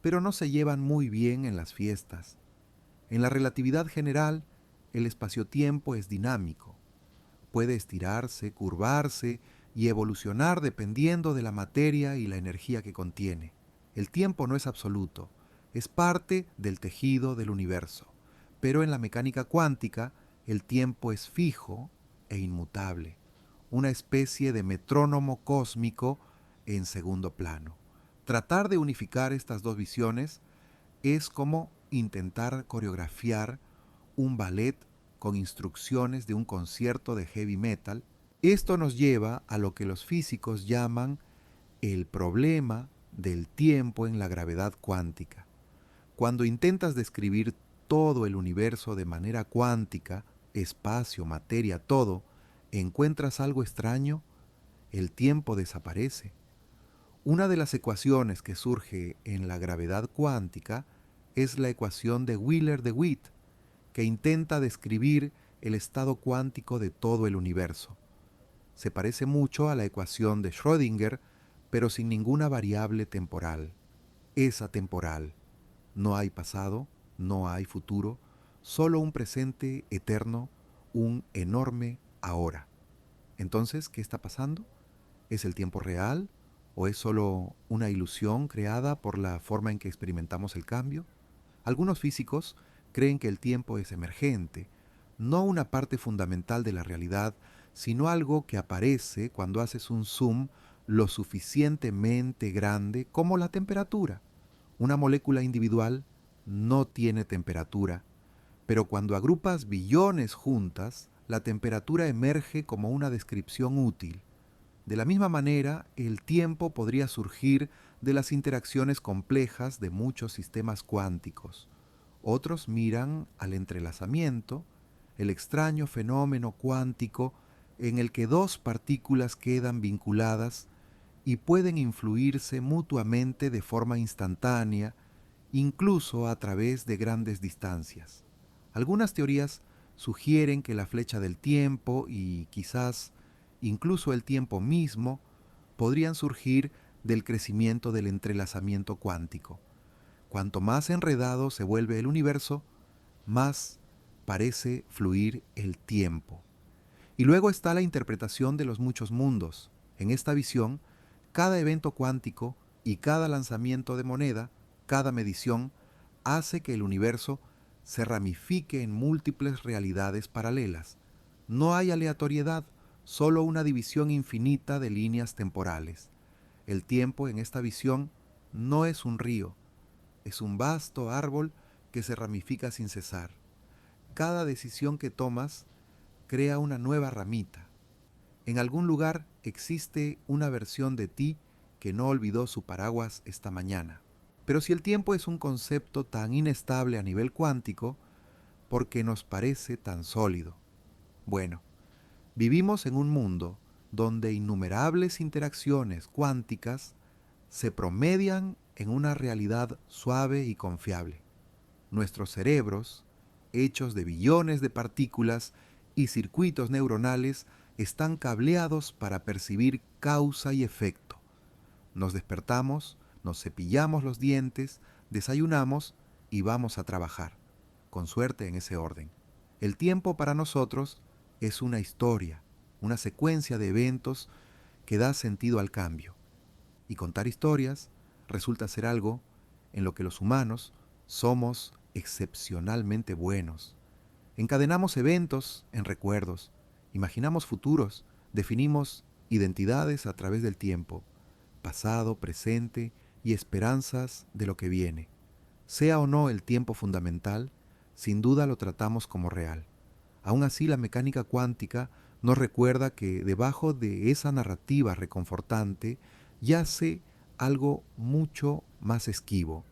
pero no se llevan muy bien en las fiestas. En la relatividad general, el espacio-tiempo es dinámico. Puede estirarse, curvarse y evolucionar dependiendo de la materia y la energía que contiene. El tiempo no es absoluto, es parte del tejido del universo. Pero en la mecánica cuántica, el tiempo es fijo e inmutable, una especie de metrónomo cósmico en segundo plano. Tratar de unificar estas dos visiones es como intentar coreografiar un ballet con instrucciones de un concierto de heavy metal. Esto nos lleva a lo que los físicos llaman el problema del tiempo en la gravedad cuántica. Cuando intentas describir todo el universo de manera cuántica, espacio, materia, todo, encuentras algo extraño, el tiempo desaparece. Una de las ecuaciones que surge en la gravedad cuántica es la ecuación de Wheeler-DeWitt, que intenta describir el estado cuántico de todo el universo. Se parece mucho a la ecuación de Schrödinger, pero sin ninguna variable temporal. Es atemporal. No hay pasado, no hay futuro, solo un presente eterno, un enorme ahora. Entonces, ¿qué está pasando? ¿Es el tiempo real o es solo una ilusión creada por la forma en que experimentamos el cambio? Algunos físicos creen que el tiempo es emergente, no una parte fundamental de la realidad, sino algo que aparece cuando haces un zoom lo suficientemente grande como la temperatura. Una molécula individual no tiene temperatura, pero cuando agrupas billones juntas, la temperatura emerge como una descripción útil. De la misma manera, el tiempo podría surgir de las interacciones complejas de muchos sistemas cuánticos. Otros miran al entrelazamiento, el extraño fenómeno cuántico en el que dos partículas quedan vinculadas y pueden influirse mutuamente de forma instantánea, incluso a través de grandes distancias. Algunas teorías sugieren que la flecha del tiempo y quizás incluso el tiempo mismo podrían surgir del crecimiento del entrelazamiento cuántico. Cuanto más enredado se vuelve el universo, más parece fluir el tiempo. Y luego está la interpretación de los muchos mundos. En esta visión, cada evento cuántico y cada lanzamiento de moneda, cada medición, hace que el universo se ramifique en múltiples realidades paralelas. No hay aleatoriedad, solo una división infinita de líneas temporales. El tiempo en esta visión no es un río, es un vasto árbol que se ramifica sin cesar. Cada decisión que tomas crea una nueva ramita. En algún lugar existe una versión de ti que no olvidó su paraguas esta mañana. Pero si el tiempo es un concepto tan inestable a nivel cuántico, ¿por qué nos parece tan sólido? Bueno, vivimos en un mundo donde innumerables interacciones cuánticas se promedian en una realidad suave y confiable. Nuestros cerebros, hechos de billones de partículas y circuitos neuronales, están cableados para percibir causa y efecto. Nos despertamos, nos cepillamos los dientes, desayunamos y vamos a trabajar, con suerte en ese orden. El tiempo para nosotros es una historia, una secuencia de eventos que da sentido al cambio. Y contar historias resulta ser algo en lo que los humanos somos excepcionalmente buenos. Encadenamos eventos en recuerdos, imaginamos futuros, definimos identidades a través del tiempo, pasado, presente y esperanzas de lo que viene. Sea o no el tiempo fundamental, sin duda lo tratamos como real. Aún así, la mecánica cuántica nos recuerda que debajo de esa narrativa reconfortante yace algo mucho más esquivo.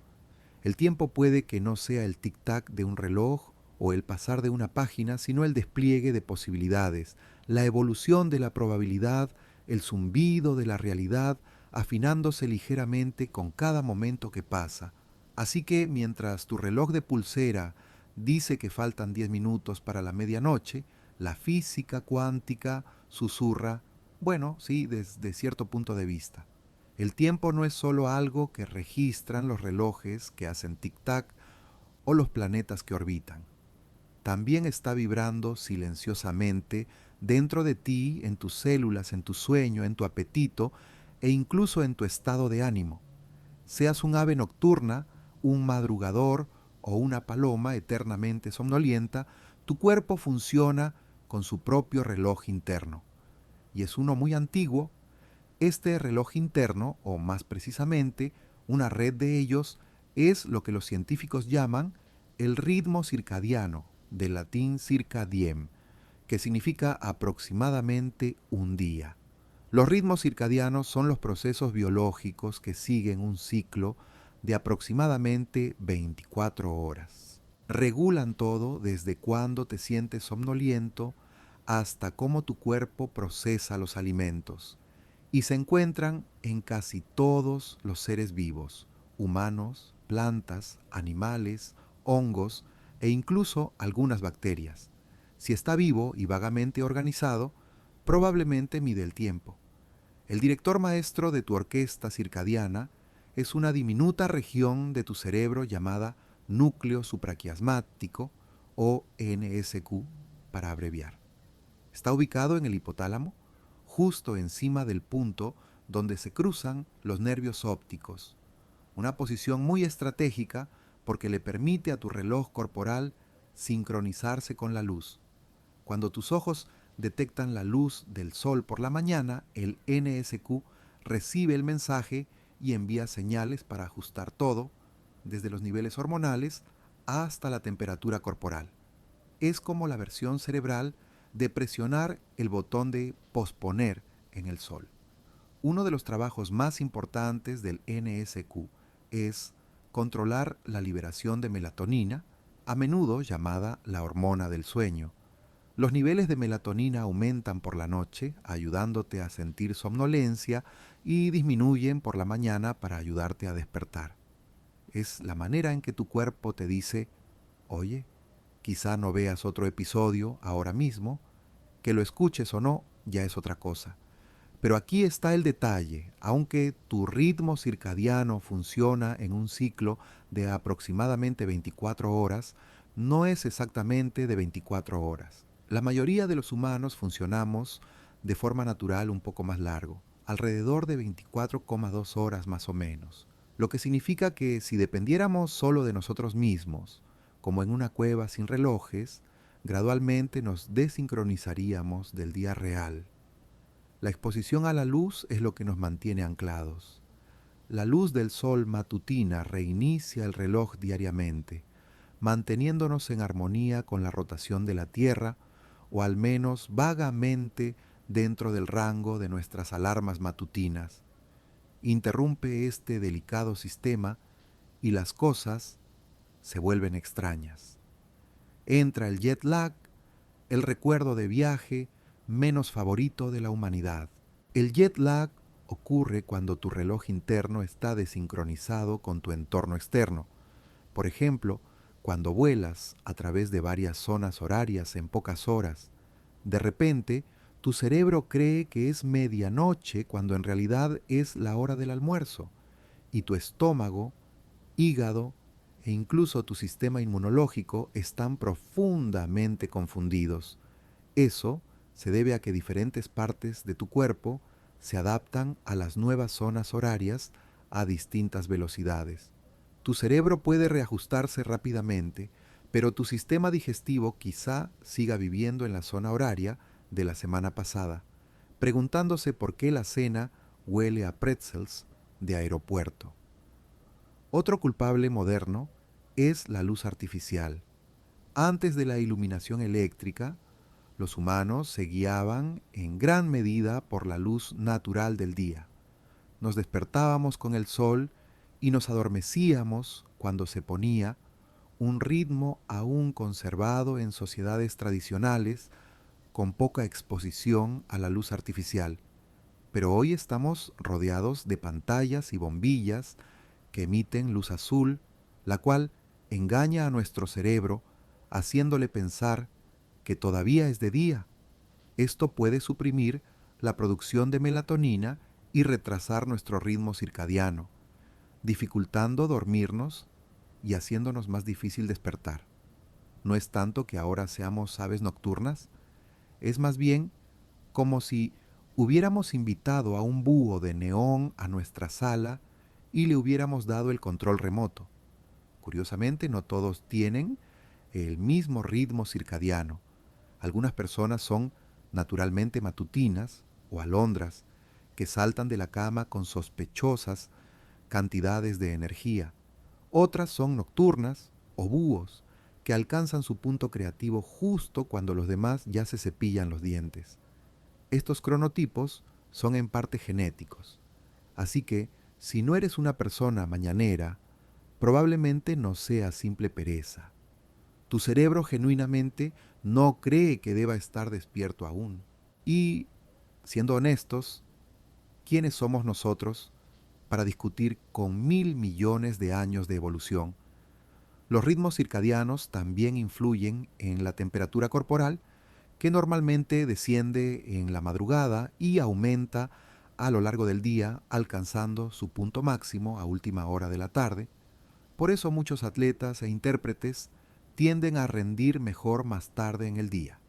El tiempo puede que no sea el tic-tac de un reloj o el pasar de una página, sino el despliegue de posibilidades, la evolución de la probabilidad, el zumbido de la realidad, afinándose ligeramente con cada momento que pasa. Así que mientras tu reloj de pulsera dice que faltan 10 minutos para la medianoche, la física cuántica susurra, bueno, sí, desde cierto punto de vista. El tiempo no es solo algo que registran los relojes que hacen tic-tac o los planetas que orbitan. También está vibrando silenciosamente dentro de ti, en tus células, en tu sueño, en tu apetito e incluso en tu estado de ánimo. Seas un ave nocturna, un madrugador o una paloma eternamente somnolienta, tu cuerpo funciona con su propio reloj interno. Y es uno muy antiguo. Este reloj interno, o más precisamente, una red de ellos, es lo que los científicos llaman el ritmo circadiano, del latín circa diem, que significa aproximadamente un día. Los ritmos circadianos son los procesos biológicos que siguen un ciclo de aproximadamente 24 horas. Regulan todo desde cuándo te sientes somnoliento hasta cómo tu cuerpo procesa los alimentos, y se encuentran en casi todos los seres vivos, humanos, plantas, animales, hongos e incluso algunas bacterias. Si está vivo y vagamente organizado, probablemente mide el tiempo. El director maestro de tu orquesta circadiana es una diminuta región de tu cerebro llamada núcleo supraquiasmático o NSQ para abreviar. Está ubicado en el hipotálamo, justo encima del punto donde se cruzan los nervios ópticos. Una posición muy estratégica porque le permite a tu reloj corporal sincronizarse con la luz. Cuando tus ojos detectan la luz del sol por la mañana, el NSQ recibe el mensaje y envía señales para ajustar todo, desde los niveles hormonales hasta la temperatura corporal. Es como la versión cerebral de presionar el botón de posponer en el sol. Uno de los trabajos más importantes del NSQ es controlar la liberación de melatonina, a menudo llamada la hormona del sueño. Los niveles de melatonina aumentan por la noche, ayudándote a sentir somnolencia, y disminuyen por la mañana para ayudarte a despertar. Es la manera en que tu cuerpo te dice, oye, quizá no veas otro episodio ahora mismo, que lo escuches o no, ya es otra cosa. Pero aquí está el detalle: aunque tu ritmo circadiano funciona en un ciclo de aproximadamente 24 horas, no es exactamente de 24 horas. La mayoría de los humanos funcionamos de forma natural un poco más largo, alrededor de 24,2 horas más o menos. Lo que significa que si dependiéramos solo de nosotros mismos, como en una cueva sin relojes, gradualmente nos desincronizaríamos del día real. La exposición a la luz es lo que nos mantiene anclados. La luz del sol matutina reinicia el reloj diariamente, manteniéndonos en armonía con la rotación de la Tierra, o al menos vagamente dentro del rango de nuestras alarmas matutinas. Interrumpe este delicado sistema y las cosas se vuelven extrañas. Entra el jet lag, el recuerdo de viaje, menos favorito de la humanidad. El jet lag ocurre cuando tu reloj interno está desincronizado con tu entorno externo. Por ejemplo, cuando vuelas a través de varias zonas horarias en pocas horas, de repente tu cerebro cree que es medianoche cuando en realidad es la hora del almuerzo, y tu estómago, hígado e incluso tu sistema inmunológico están profundamente confundidos. Eso se debe a que diferentes partes de tu cuerpo se adaptan a las nuevas zonas horarias a distintas velocidades. Tu cerebro puede reajustarse rápidamente, pero tu sistema digestivo quizá siga viviendo en la zona horaria de la semana pasada, preguntándose por qué la cena huele a pretzels de aeropuerto. Otro culpable moderno es la luz artificial. Antes de la iluminación eléctrica, los humanos se guiaban en gran medida por la luz natural del día. Nos despertábamos con el sol y nos adormecíamos cuando se ponía, un ritmo aún conservado en sociedades tradicionales con poca exposición a la luz artificial. Pero hoy estamos rodeados de pantallas y bombillas que emiten luz azul, la cual engaña a nuestro cerebro, haciéndole pensar que todavía es de día. Esto puede suprimir la producción de melatonina y retrasar nuestro ritmo circadiano, dificultando dormirnos y haciéndonos más difícil despertar. No es tanto que ahora seamos aves nocturnas, es más bien como si hubiéramos invitado a un búho de neón a nuestra sala y le hubiéramos dado el control remoto. Curiosamente, no todos tienen el mismo ritmo circadiano. Algunas personas son naturalmente matutinas o alondras que saltan de la cama con sospechosas cantidades de energía. Otras son nocturnas o búhos que alcanzan su punto creativo justo cuando los demás ya se cepillan los dientes. Estos cronotipos son en parte genéticos, así que si no eres una persona mañanera, probablemente no sea simple pereza. Tu cerebro genuinamente no cree que deba estar despierto aún. Y, siendo honestos, ¿quiénes somos nosotros para discutir con 1.000 millones de años de evolución? Los ritmos circadianos también influyen en la temperatura corporal, que normalmente desciende en la madrugada y aumenta a lo largo del día, alcanzando su punto máximo a última hora de la tarde. Por eso muchos atletas e intérpretes tienden a rendir mejor más tarde en el día.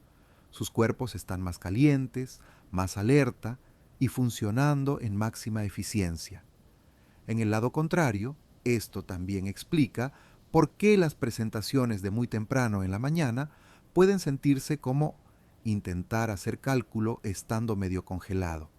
Sus cuerpos están más calientes, más alerta y funcionando en máxima eficiencia. En el lado contrario, esto también explica por qué las presentaciones de muy temprano en la mañana pueden sentirse como intentar hacer cálculo estando medio congelado.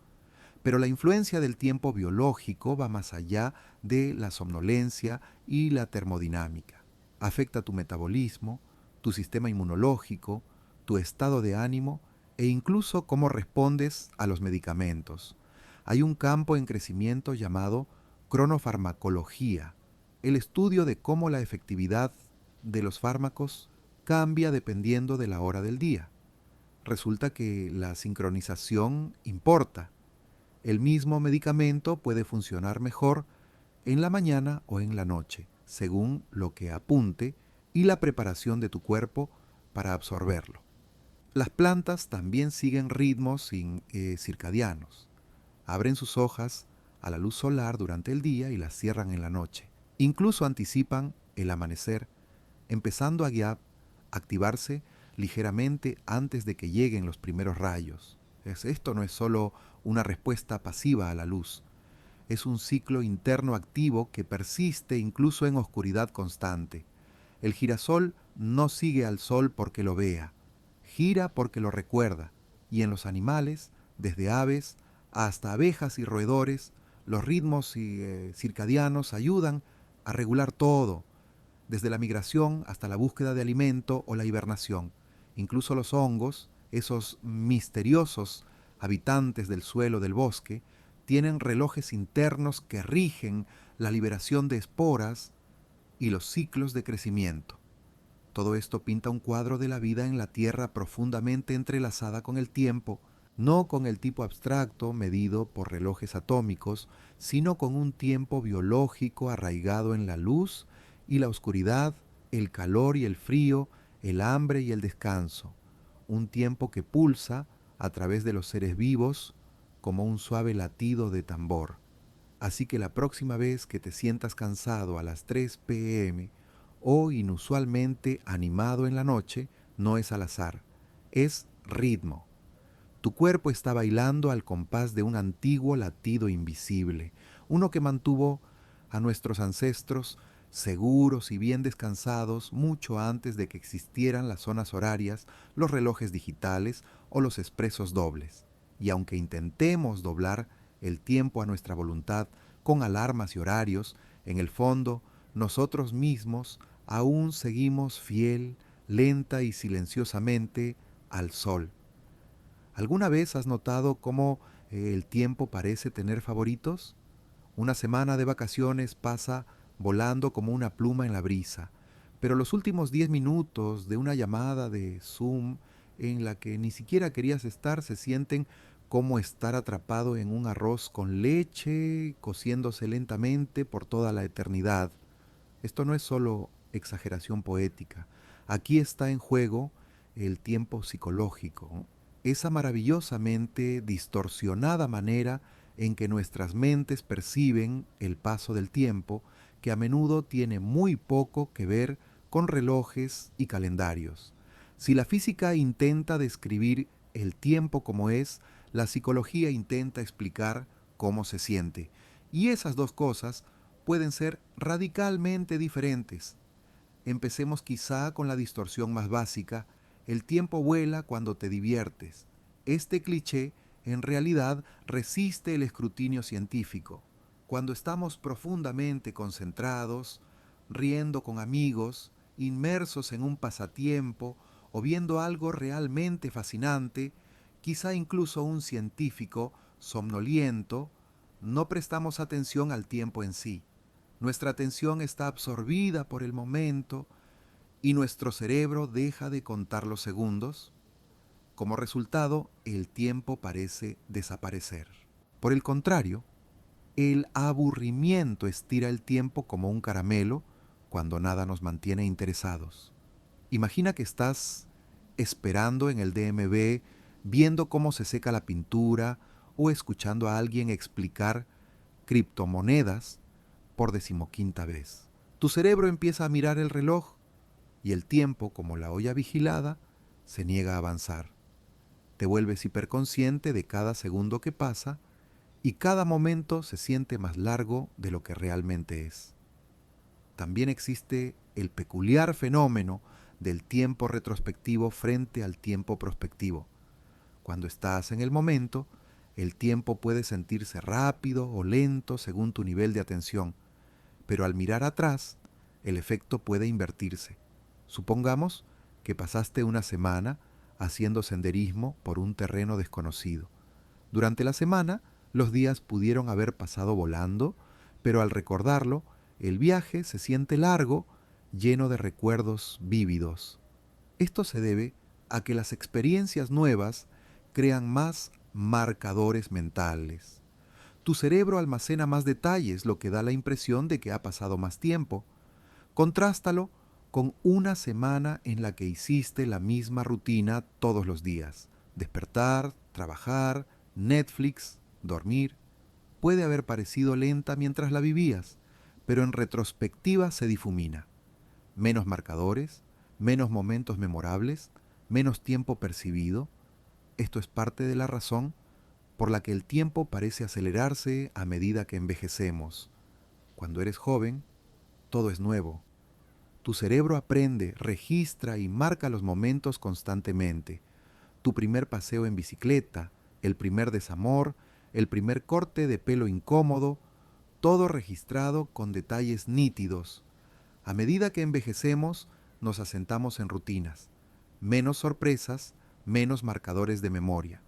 Pero la influencia del tiempo biológico va más allá de la somnolencia y la termodinámica. Afecta tu metabolismo, tu sistema inmunológico, tu estado de ánimo e incluso cómo respondes a los medicamentos. Hay un campo en crecimiento llamado cronofarmacología, el estudio de cómo la efectividad de los fármacos cambia dependiendo de la hora del día. Resulta que la sincronización importa. El mismo medicamento puede funcionar mejor en la mañana o en la noche, según lo que apunte y la preparación de tu cuerpo para absorberlo. Las plantas también siguen ritmos circadianos. Abren sus hojas a la luz solar durante el día y las cierran en la noche. Incluso anticipan el amanecer, empezando a activarse ligeramente antes de que lleguen los primeros rayos. Esto no es solo una respuesta pasiva a la luz, es un ciclo interno activo que persiste incluso en oscuridad constante. El girasol no sigue al sol porque lo vea, gira porque lo recuerda, y en los animales, desde aves hasta abejas y roedores, los ritmos circadianos ayudan a regular todo, desde la migración hasta la búsqueda de alimento o la hibernación. Incluso los hongos, esos misteriosos habitantes del suelo del bosque, tienen relojes internos que rigen la liberación de esporas y los ciclos de crecimiento. Todo esto pinta un cuadro de la vida en la Tierra profundamente entrelazada con el tiempo, no con el tipo abstracto medido por relojes atómicos, sino con un tiempo biológico arraigado en la luz y la oscuridad, el calor y el frío, el hambre y el descanso, un tiempo que pulsa a través de los seres vivos como un suave latido de tambor. Así que la próxima vez que te sientas cansado a las 3 p.m. o inusualmente animado en la noche, no es al azar, es ritmo. Tu cuerpo está bailando al compás de un antiguo latido invisible, uno que mantuvo a nuestros ancestros seguros y bien descansados mucho antes de que existieran las zonas horarias, los relojes digitales o los expresos dobles. Y aunque intentemos doblar el tiempo a nuestra voluntad con alarmas y horarios, en el fondo nosotros mismos aún seguimos fiel, lenta y silenciosamente al sol. ¿Alguna vez has notado cómo el tiempo parece tener favoritos? Una semana de vacaciones pasa volando como una pluma en la brisa, pero los últimos 10 minutos de una llamada de Zoom en la que ni siquiera querías estar se sienten como estar atrapado en un arroz con leche, cociéndose lentamente por toda la eternidad. Esto no es solo exageración poética. Aquí está en juego el tiempo psicológico, esa maravillosamente distorsionada manera en que nuestras mentes perciben el paso del tiempo, que a menudo tiene muy poco que ver con relojes y calendarios. Si la física intenta describir el tiempo como es, la psicología intenta explicar cómo se siente. Y esas dos cosas pueden ser radicalmente diferentes. Empecemos quizá con la distorsión más básica: el tiempo vuela cuando te diviertes. Este cliché en realidad resiste el escrutinio científico. Cuando estamos profundamente concentrados, riendo con amigos, inmersos en un pasatiempo o viendo algo realmente fascinante, quizá incluso un científico somnoliento, no prestamos atención al tiempo en sí. Nuestra atención está absorbida por el momento y nuestro cerebro deja de contar los segundos. Como resultado, el tiempo parece desaparecer. Por el contrario, el aburrimiento estira el tiempo como un caramelo cuando nada nos mantiene interesados. Imagina que estás esperando en el DMV, viendo cómo se seca la pintura o escuchando a alguien explicar criptomonedas por 15ª vez. Tu cerebro empieza a mirar el reloj y el tiempo, como la olla vigilada, se niega a avanzar. Te vuelves hiperconsciente de cada segundo que pasa y cada momento se siente más largo de lo que realmente es. También existe el peculiar fenómeno del tiempo retrospectivo frente al tiempo prospectivo. Cuando estás en el momento, el tiempo puede sentirse rápido o lento según tu nivel de atención, pero al mirar atrás, el efecto puede invertirse. Supongamos que pasaste una semana haciendo senderismo por un terreno desconocido. Durante la semana, los días pudieron haber pasado volando, pero al recordarlo, el viaje se siente largo, lleno de recuerdos vívidos. Esto se debe a que las experiencias nuevas crean más marcadores mentales. Tu cerebro almacena más detalles, lo que da la impresión de que ha pasado más tiempo. Contrástalo con una semana en la que hiciste la misma rutina todos los días. Despertar, trabajar, Netflix, dormir. Puede haber parecido lenta mientras la vivías, pero en retrospectiva se difumina. Menos marcadores, menos momentos memorables, menos tiempo percibido. Esto es parte de la razón por la que el tiempo parece acelerarse a medida que envejecemos. Cuando eres joven, todo es nuevo. Tu cerebro aprende, registra y marca los momentos constantemente. Tu primer paseo en bicicleta, el primer desamor, el primer corte de pelo incómodo, todo registrado con detalles nítidos. A medida que envejecemos, nos asentamos en rutinas. Menos sorpresas, menos marcadores de memoria.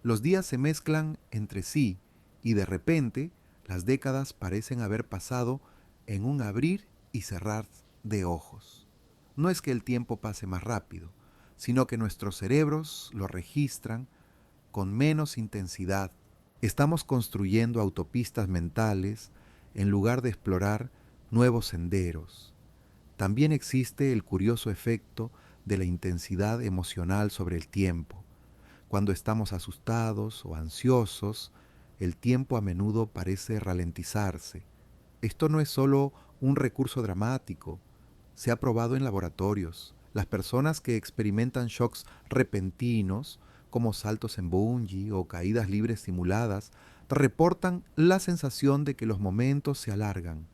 Los días se mezclan entre sí y de repente las décadas parecen haber pasado en un abrir y cerrar de ojos. No es que el tiempo pase más rápido, sino que nuestros cerebros lo registran con menos intensidad. Estamos construyendo autopistas mentales en lugar de explorar nuevos senderos. También existe el curioso efecto de la intensidad emocional sobre el tiempo. Cuando estamos asustados o ansiosos, el tiempo a menudo parece ralentizarse. Esto no es solo un recurso dramático, se ha probado en laboratorios. Las personas que experimentan shocks repentinos, como saltos en bungee o caídas libres simuladas, reportan la sensación de que los momentos se alargan.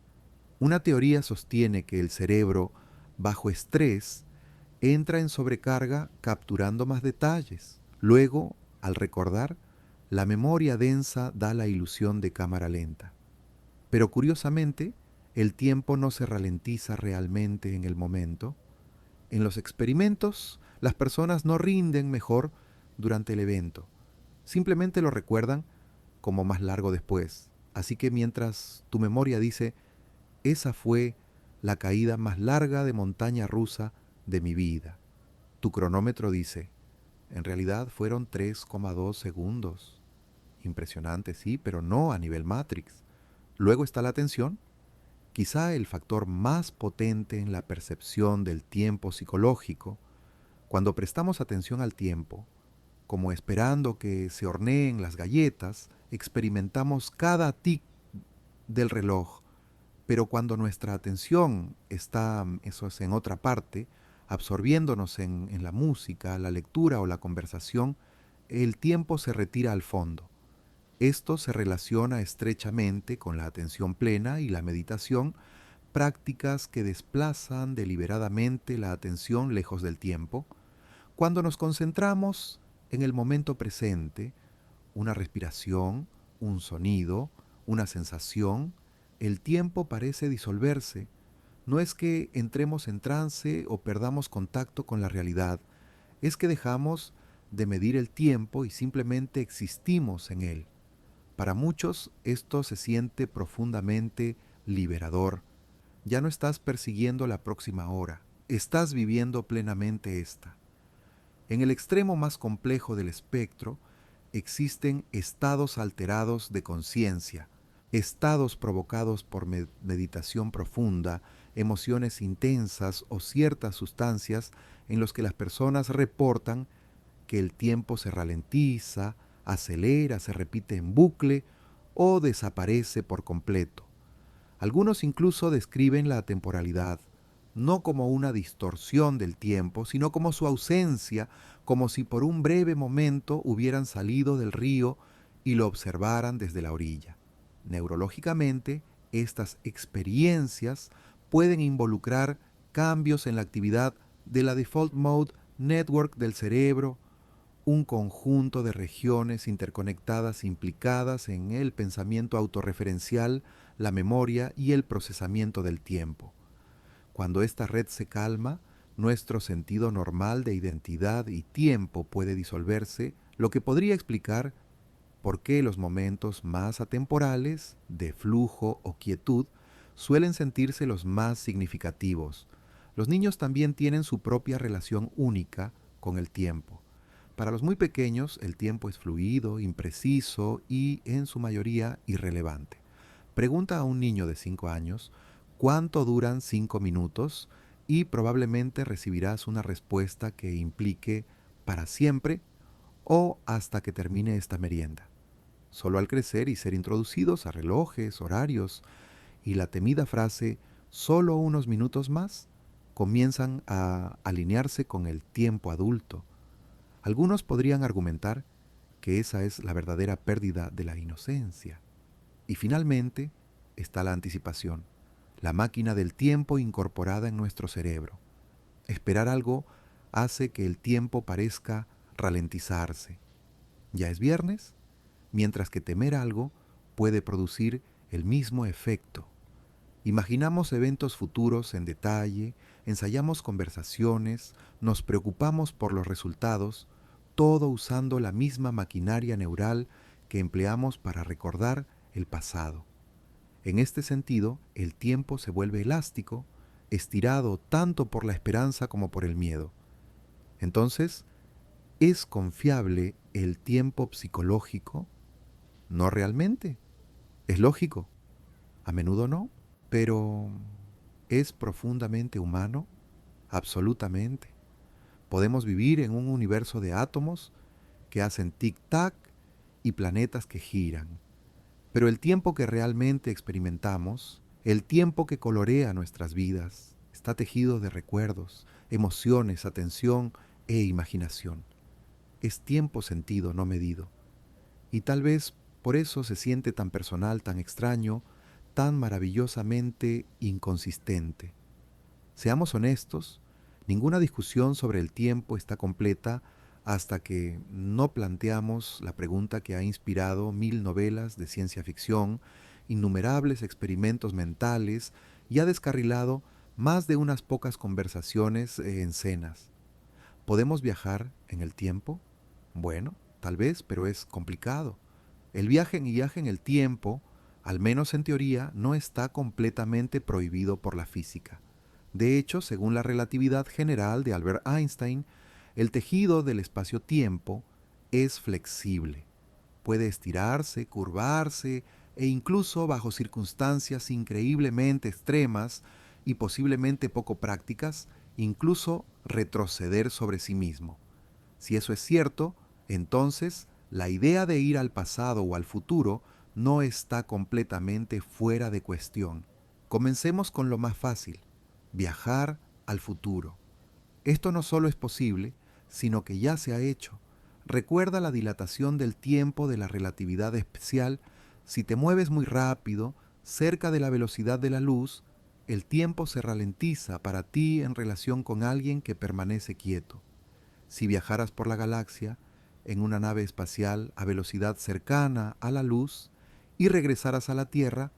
Una teoría sostiene que el cerebro, bajo estrés, entra en sobrecarga capturando más detalles. Luego, al recordar, la memoria densa da la ilusión de cámara lenta. Pero curiosamente, el tiempo no se ralentiza realmente en el momento. En los experimentos, las personas no rinden mejor durante el evento. Simplemente lo recuerdan como más largo después. Así que mientras tu memoria dice, esa fue la caída más larga de montaña rusa de mi vida, tu cronómetro dice, en realidad fueron 3,2 segundos. Impresionante, sí, pero no a nivel Matrix. Luego está la atención, quizá el factor más potente en la percepción del tiempo psicológico. Cuando prestamos atención al tiempo, como esperando que se horneen las galletas, experimentamos cada tic del reloj. Pero cuando nuestra atención está, eso es, en otra parte, absorbiéndonos en la música, la lectura o la conversación, el tiempo se retira al fondo. Esto se relaciona estrechamente con la atención plena y la meditación, prácticas que desplazan deliberadamente la atención lejos del tiempo. Cuando nos concentramos en el momento presente, una respiración, un sonido, una sensación, el tiempo parece disolverse. No es que entremos en trance o perdamos contacto con la realidad, es que dejamos de medir el tiempo y simplemente existimos en él. Para muchos esto se siente profundamente liberador. Ya no estás persiguiendo la próxima hora, estás viviendo plenamente esta. En el extremo más complejo del espectro existen estados alterados de conciencia, estados provocados por meditación profunda, emociones intensas o ciertas sustancias en los que las personas reportan que el tiempo se ralentiza, acelera, se repite en bucle o desaparece por completo. Algunos incluso describen la temporalidad no como una distorsión del tiempo, sino como su ausencia, como si por un breve momento hubieran salido del río y lo observaran desde la orilla. Neurológicamente, estas experiencias pueden involucrar cambios en la actividad de la Default Mode Network del cerebro, un conjunto de regiones interconectadas implicadas en el pensamiento autorreferencial, la memoria y el procesamiento del tiempo. Cuando esta red se calma, nuestro sentido normal de identidad y tiempo puede disolverse, lo que podría explicar por qué los momentos más atemporales, de flujo o quietud, suelen sentirse los más significativos. Los niños también tienen su propia relación única con el tiempo. Para los muy pequeños, el tiempo es fluido, impreciso y, en su mayoría, irrelevante. Pregunta a un niño de 5 años cuánto duran 5 minutos y probablemente recibirás una respuesta que implique para siempre o hasta que termine esta merienda. Solo al crecer y ser introducidos a relojes, horarios y la temida frase «solo unos minutos más» comienzan a alinearse con el tiempo adulto. Algunos podrían argumentar que esa es la verdadera pérdida de la inocencia. Y finalmente está la anticipación, la máquina del tiempo incorporada en nuestro cerebro. Esperar algo hace que el tiempo parezca ralentizarse. Ya es viernes, mientras que temer algo puede producir el mismo efecto. Imaginamos eventos futuros en detalle, ensayamos conversaciones, nos preocupamos por los resultados, todo usando la misma maquinaria neural que empleamos para recordar el pasado. En este sentido, el tiempo se vuelve elástico, estirado tanto por la esperanza como por el miedo. Entonces, ¿Es confiable el tiempo psicológico? No realmente. Es lógico. A menudo no. Pero ¿es profundamente humano? Absolutamente. Podemos vivir en un universo de átomos que hacen tic-tac y planetas que giran. Pero el tiempo que realmente experimentamos, el tiempo que colorea nuestras vidas, está tejido de recuerdos, emociones, atención e imaginación. Es tiempo sentido, no medido. Y tal vez por eso se siente tan personal, tan extraño, tan maravillosamente inconsistente. Seamos honestos, ninguna discusión sobre el tiempo está completa hasta que no planteamos la pregunta que ha inspirado 1000 novelas de ciencia ficción, innumerables experimentos mentales y ha descarrilado más de unas pocas conversaciones en cenas. ¿Podemos viajar en el tiempo? Bueno, tal vez, pero es complicado. El viaje en el tiempo, al menos en teoría, no está completamente prohibido por la física. De hecho, según la relatividad general de Albert Einstein, el tejido del espacio-tiempo es flexible. Puede estirarse, curvarse e incluso bajo circunstancias increíblemente extremas y posiblemente poco prácticas, incluso retroceder sobre sí mismo. Si eso es cierto, entonces la idea de ir al pasado o al futuro no está completamente fuera de cuestión. Comencemos con lo más fácil, viajar al futuro. Esto no solo es posible, sino que ya se ha hecho. Recuerda la dilatación del tiempo de la relatividad especial. Si te mueves muy rápido, cerca de la velocidad de la luz, el tiempo se ralentiza para ti en relación con alguien que permanece quieto. Si viajaras por la galaxia en una nave espacial a velocidad cercana a la luz y regresaras a la Tierra,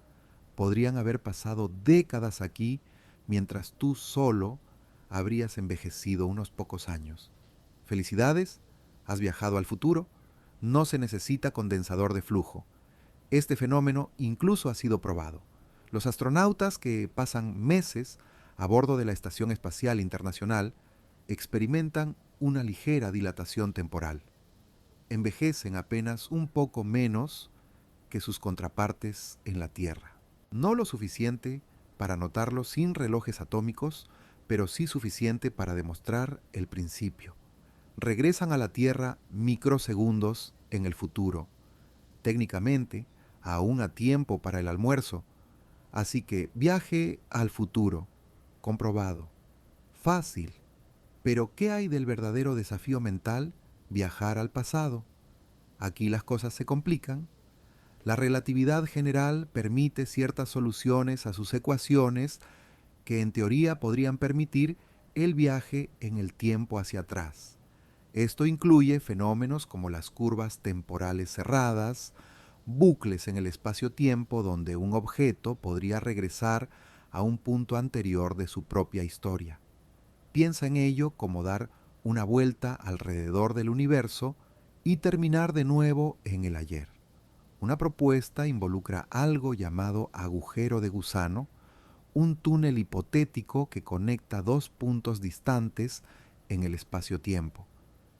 podrían haber pasado décadas aquí mientras tú solo habrías envejecido unos pocos años. Felicidades, has viajado al futuro, no se necesita condensador de flujo. Este fenómeno incluso ha sido probado. Los astronautas que pasan meses a bordo de la Estación Espacial Internacional experimentan una ligera dilatación temporal. Envejecen apenas un poco menos que sus contrapartes en la Tierra. No lo suficiente para notarlo sin relojes atómicos, pero sí suficiente para demostrar el principio. Regresan a la Tierra microsegundos en el futuro, técnicamente aún a tiempo para el almuerzo. Así que viaje al futuro, comprobado. Fácil. Pero ¿qué hay del verdadero desafío mental? Viajar al pasado. Aquí las cosas se complican. La relatividad general permite ciertas soluciones a sus ecuaciones que en teoría podrían permitir el viaje en el tiempo hacia atrás. Esto incluye fenómenos como las curvas temporales cerradas, bucles en el espacio-tiempo donde un objeto podría regresar a un punto anterior de su propia historia. Piensa en ello como dar una vuelta alrededor del universo y terminar de nuevo en el ayer. Una propuesta involucra algo llamado agujero de gusano, un túnel hipotético que conecta dos puntos distantes en el espacio-tiempo.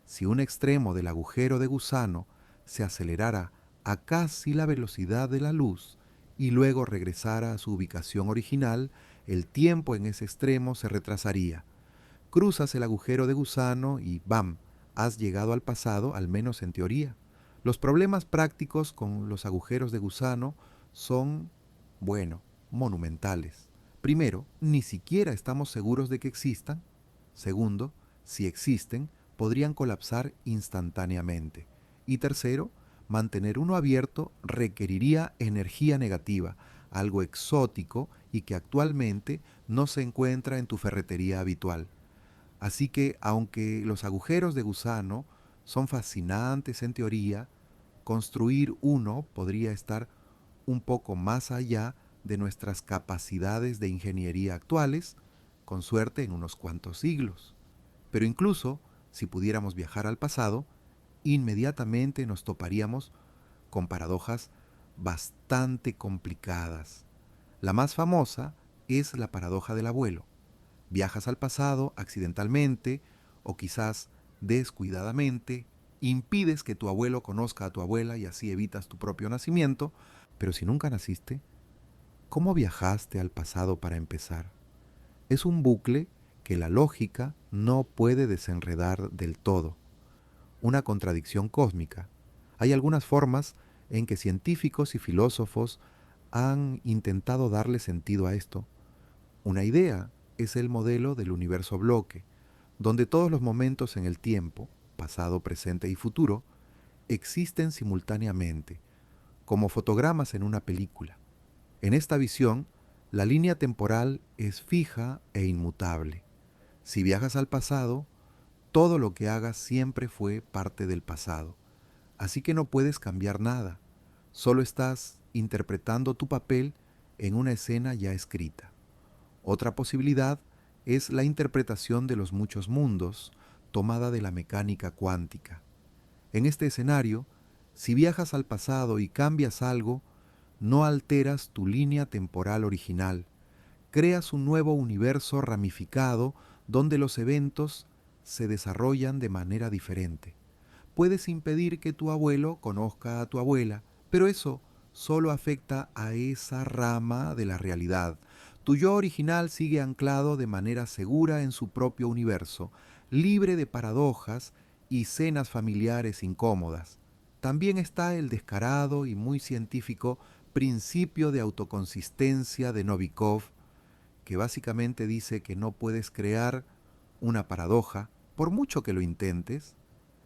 Si un extremo del agujero de gusano se acelerara a casi la velocidad de la luz y luego regresara a su ubicación original, el tiempo en ese extremo se retrasaría. Cruzas el agujero de gusano y ¡bam!, has llegado al pasado, al menos en teoría. Los problemas prácticos con los agujeros de gusano son, bueno, monumentales. Primero, ni siquiera estamos seguros de que existan. Segundo, si existen, podrían colapsar instantáneamente. Y tercero, mantener uno abierto requeriría energía negativa, algo exótico y que actualmente no se encuentra en tu ferretería habitual. Así que, aunque los agujeros de gusano son fascinantes en teoría, construir uno podría estar un poco más allá de nuestras capacidades de ingeniería actuales, con suerte en unos cuantos siglos. Pero incluso si pudiéramos viajar al pasado, inmediatamente nos toparíamos con paradojas bastante complicadas. La más famosa es la paradoja del abuelo. Viajas al pasado accidentalmente o quizás descuidadamente, impides que tu abuelo conozca a tu abuela y así evitas tu propio nacimiento, pero si nunca naciste, ¿cómo viajaste al pasado para empezar? Es un bucle que la lógica no puede desenredar del todo, una contradicción cósmica. Hay algunas formas en que científicos y filósofos han intentado darle sentido a esto. Una idea es el modelo del universo bloque, donde todos los momentos en el tiempo, pasado, presente y futuro, existen simultáneamente, como fotogramas en una película. En esta visión, la línea temporal es fija e inmutable. Si viajas al pasado, todo lo que hagas siempre fue parte del pasado. Así que no puedes cambiar nada. Solo estás interpretando tu papel en una escena ya escrita. Otra posibilidad es la interpretación de los muchos mundos, tomada de la mecánica cuántica. En este escenario, si viajas al pasado y cambias algo, no alteras tu línea temporal original. Creas un nuevo universo ramificado donde los eventos se desarrollan de manera diferente. Puedes impedir que tu abuelo conozca a tu abuela, pero eso solo afecta a esa rama de la realidad. Tu yo original sigue anclado de manera segura en su propio universo, libre de paradojas y cenas familiares incómodas. También está el descarado y muy científico principio de autoconsistencia de Novikov, que básicamente dice que no puedes crear una paradoja por mucho que lo intentes.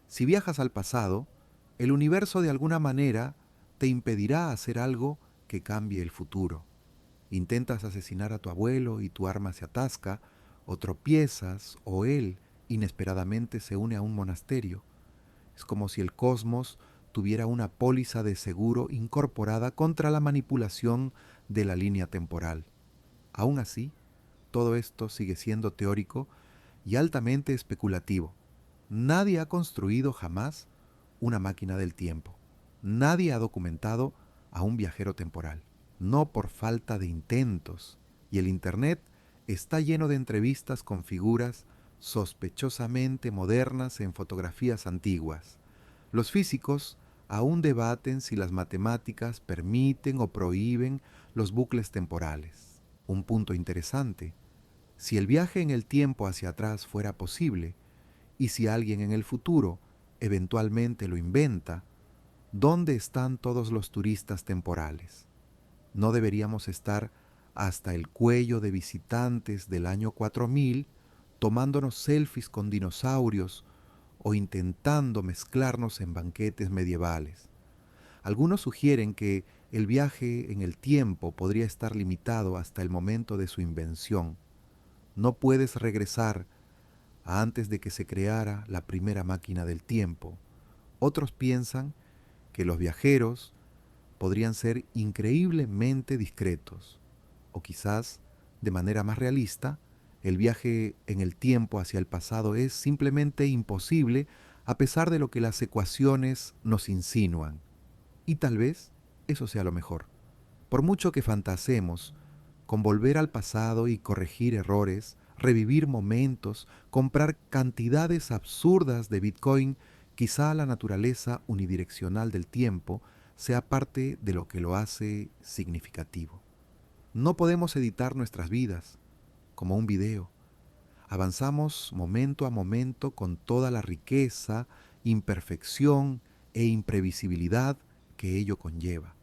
Si viajas al pasado, el universo de alguna manera te impedirá hacer algo que cambie el futuro. Intentas asesinar a tu abuelo y tu arma se atasca, o tropiezas, o él inesperadamente se une a un monasterio. Es como si el cosmos tuviera una póliza de seguro incorporada contra la manipulación de la línea temporal. Aún así, todo esto sigue siendo teórico y altamente especulativo. Nadie ha construido jamás una máquina del tiempo. Nadie ha documentado a un viajero temporal. No por falta de intentos. Y el Internet está lleno de entrevistas con figuras sospechosamente modernas en fotografías antiguas. Los físicos aún debaten si las matemáticas permiten o prohíben los bucles temporales. Un punto interesante: si el viaje en el tiempo hacia atrás fuera posible, y si alguien en el futuro eventualmente lo inventa, ¿dónde están todos los turistas temporales? ¿No deberíamos estar hasta el cuello de visitantes del año 4000 tomándonos selfies con dinosaurios o intentando mezclarnos en banquetes medievales? Algunos sugieren que el viaje en el tiempo podría estar limitado hasta el momento de su invención. No puedes regresar a antes de que se creara la primera máquina del tiempo. Otros piensan que los viajeros podrían ser increíblemente discretos, o quizás, de manera más realista, el viaje en el tiempo hacia el pasado es simplemente imposible a pesar de lo que las ecuaciones nos insinúan. Y tal vez eso sea lo mejor. Por mucho que fantasemos con volver al pasado y corregir errores, revivir momentos, comprar cantidades absurdas de Bitcoin, quizá la naturaleza unidireccional del tiempo sea parte de lo que lo hace significativo. No podemos editar nuestras vidas como un video. Avanzamos momento a momento con toda la riqueza, imperfección e imprevisibilidad que ello conlleva.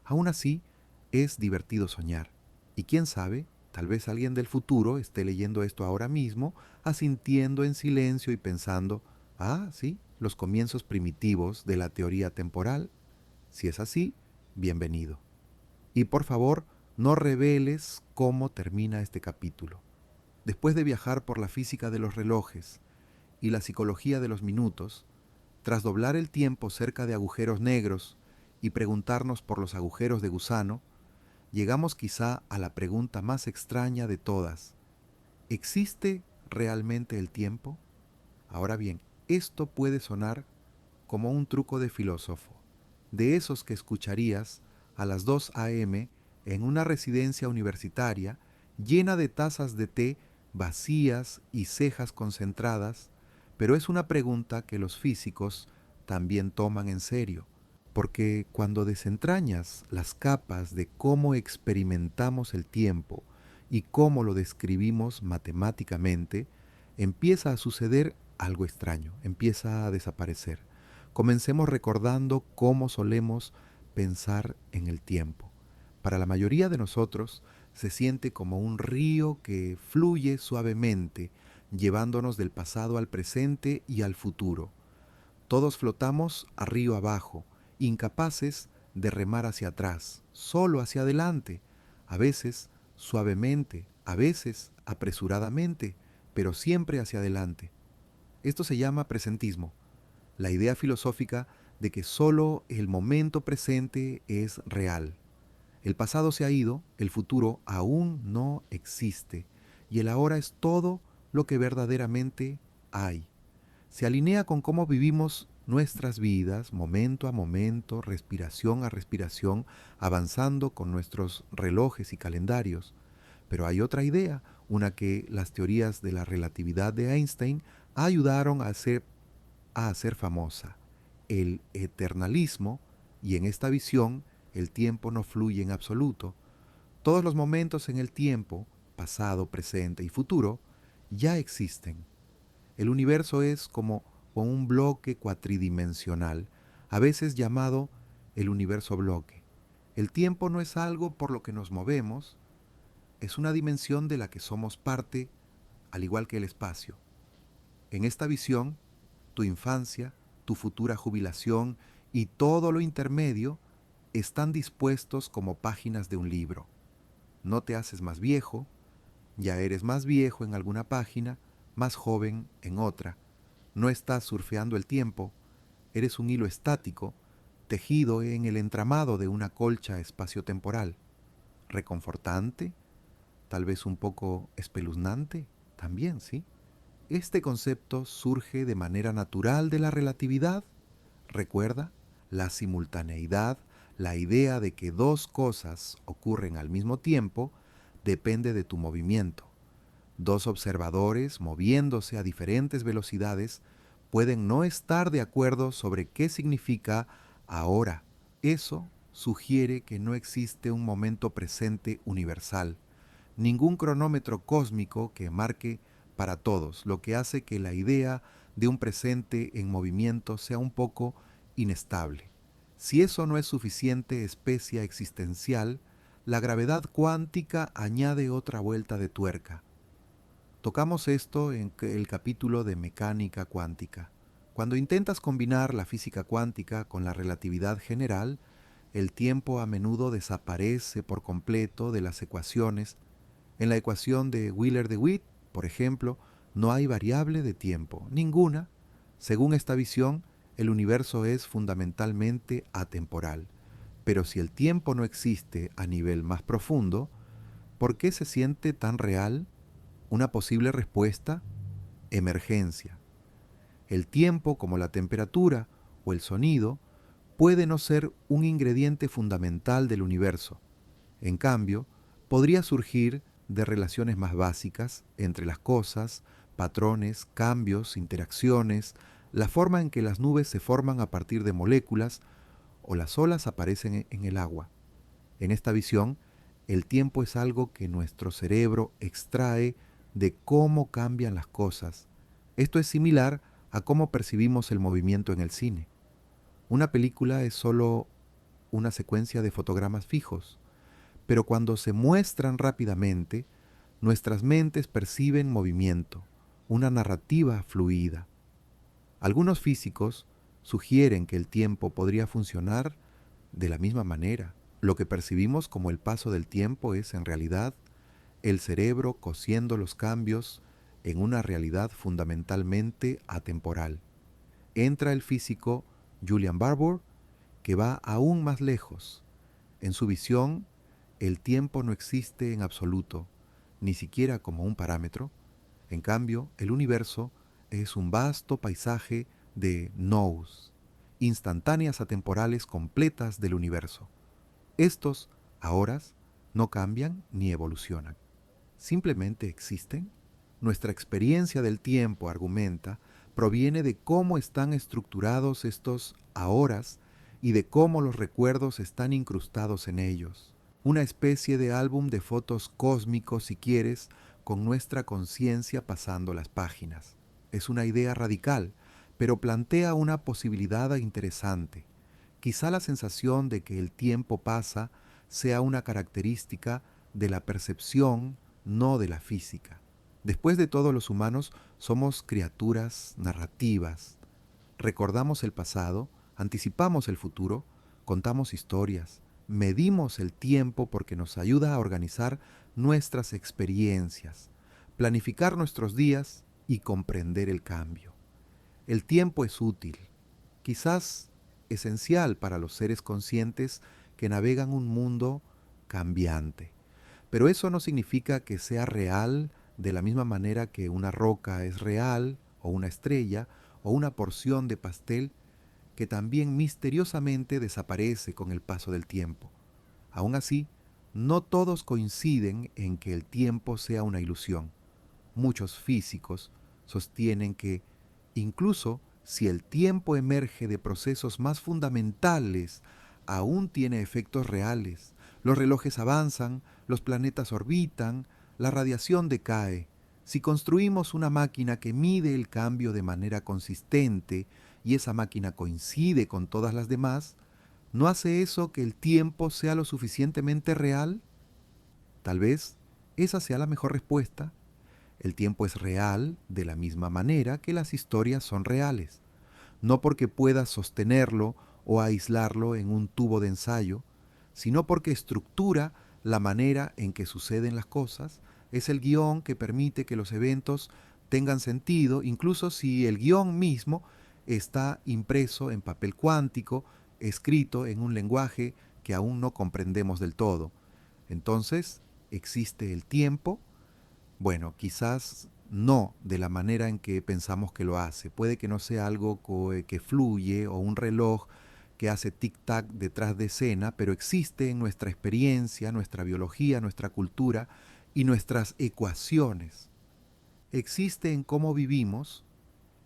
Aún así, es divertido soñar. Y quién sabe, tal vez alguien del futuro esté leyendo esto ahora mismo, asintiendo en silencio y pensando: ah, sí, los comienzos primitivos de la teoría temporal. Si es así, bienvenido. Y por favor, no reveles cómo termina este capítulo. Después de viajar por la física de los relojes y la psicología de los minutos, tras doblar el tiempo cerca de agujeros negros y preguntarnos por los agujeros de gusano, llegamos quizá a la pregunta más extraña de todas: ¿existe realmente el tiempo? Ahora bien, esto puede sonar como un truco de filósofo, de esos que escucharías a las 2 a.m. en una residencia universitaria llena de tazas de té vacías y cejas concentradas, Pero es una pregunta que los físicos también toman en serio, porque cuando desentrañas las capas de cómo experimentamos el tiempo y cómo lo describimos matemáticamente, empieza a suceder algo extraño, empieza a desaparecer. Comencemos recordando cómo solemos pensar en el tiempo. Para la mayoría de nosotros se siente como un río que fluye suavemente, llevándonos del pasado al presente y al futuro. Todos flotamos a río abajo, incapaces de remar hacia atrás, solo hacia adelante, a veces suavemente, a veces apresuradamente, pero siempre hacia adelante. Esto se llama presentismo, la idea filosófica de que solo el momento presente es real. El pasado se ha ido, el futuro aún no existe, y el ahora es todo lo que verdaderamente hay. Se alinea con cómo vivimos nuestras vidas, momento a momento, respiración a respiración, avanzando con nuestros relojes y calendarios. Pero hay otra idea, una que las teorías de la relatividad de Einstein ayudaron a hacer famosa, el eternalismo, y en esta visión el tiempo no fluye en absoluto. Todos los momentos en el tiempo, pasado, presente y futuro, ya existen. El universo es como un bloque cuatridimensional, a veces llamado el universo bloque. El tiempo no es algo por lo que nos movemos, es una dimensión de la que somos parte, al igual que el espacio. En esta visión, tu infancia, tu futura jubilación y todo lo intermedio están dispuestos como páginas de un libro. No te haces más viejo, ya eres más viejo en alguna página, más joven en otra. No estás surfeando el tiempo, eres un hilo estático, tejido en el entramado de una colcha espaciotemporal. Reconfortante, tal vez un poco espeluznante, también, ¿sí? Este concepto surge de manera natural de la relatividad. Recuerda, la simultaneidad, la idea de que dos cosas ocurren al mismo tiempo, depende de tu movimiento. Dos observadores moviéndose a diferentes velocidades pueden no estar de acuerdo sobre qué significa ahora. Eso sugiere que no existe un momento presente universal, ningún cronómetro cósmico que marque para todos, lo que hace que la idea de un presente en movimiento sea un poco inestable. Si eso no es suficiente especia existencial, la gravedad cuántica añade otra vuelta de tuerca. Tocamos esto en el capítulo de mecánica cuántica. Cuando intentas combinar la física cuántica con la relatividad general, el tiempo a menudo desaparece por completo de las ecuaciones. En la ecuación de Wheeler-DeWitt, por ejemplo, no hay variable de tiempo, ninguna. Según esta visión, el universo es fundamentalmente atemporal. Pero si el tiempo no existe a nivel más profundo, ¿por qué se siente tan real? Una posible respuesta: emergencia. El tiempo, como la temperatura o el sonido, puede no ser un ingrediente fundamental del universo. En cambio, podría surgir de relaciones más básicas entre las cosas, patrones, cambios, interacciones, la forma en que las nubes se forman a partir de moléculas o las olas aparecen en el agua. En esta visión, el tiempo es algo que nuestro cerebro extrae de cómo cambian las cosas. Esto es similar a cómo percibimos el movimiento en el cine. Una película es solo una secuencia de fotogramas fijos, pero cuando se muestran rápidamente, nuestras mentes perciben movimiento, una narrativa fluida. Algunos físicos sugieren que el tiempo podría funcionar de la misma manera. Lo que percibimos como el paso del tiempo es, en realidad, el cerebro cosiendo los cambios en una realidad fundamentalmente atemporal. Entra el físico Julian Barbour, que va aún más lejos. En su visión, el tiempo no existe en absoluto, ni siquiera como un parámetro. En cambio, el universo es un vasto paisaje de nows, instantáneas atemporales completas del universo. Estos ahoras no cambian ni evolucionan. Simplemente existen. Nuestra experiencia del tiempo, argumenta, proviene de cómo están estructurados estos ahoras y de cómo los recuerdos están incrustados en ellos. Una especie de álbum de fotos cósmicos, si quieres, con nuestra conciencia pasando las páginas. Es una idea radical, pero plantea una posibilidad interesante. Quizá la sensación de que el tiempo pasa sea una característica de la percepción, no de la física. Después de todo, los humanos somos criaturas narrativas. Recordamos el pasado, anticipamos el futuro, contamos historias, medimos el tiempo porque nos ayuda a organizar nuestras experiencias, planificar nuestros días y comprender el cambio. El tiempo es útil, quizás esencial para los seres conscientes que navegan un mundo cambiante. Pero eso no significa que sea real de la misma manera que una roca es real, o una estrella, o una porción de pastel que también misteriosamente desaparece con el paso del tiempo. Aún así, no todos coinciden en que el tiempo sea una ilusión. Muchos físicos sostienen que, incluso si el tiempo emerge de procesos más fundamentales, aún tiene efectos reales. Los relojes avanzan, los planetas orbitan, la radiación decae. Si construimos una máquina que mide el cambio de manera consistente y esa máquina coincide con todas las demás, ¿no hace eso que el tiempo sea lo suficientemente real? Tal vez esa sea la mejor respuesta. El tiempo es real de la misma manera que las historias son reales, no porque puedas sostenerlo o aislarlo en un tubo de ensayo, sino porque estructura la manera en que suceden las cosas, es el guión que permite que los eventos tengan sentido, incluso si el guión mismo está impreso en papel cuántico, escrito en un lenguaje que aún no comprendemos del todo. Entonces, existe el tiempo. Bueno, quizás no de la manera en que pensamos que lo hace. Puede que no sea algo que fluye o un reloj que hace tic-tac detrás de escena, pero existe en nuestra experiencia, nuestra biología, nuestra cultura y nuestras ecuaciones. Existe en cómo vivimos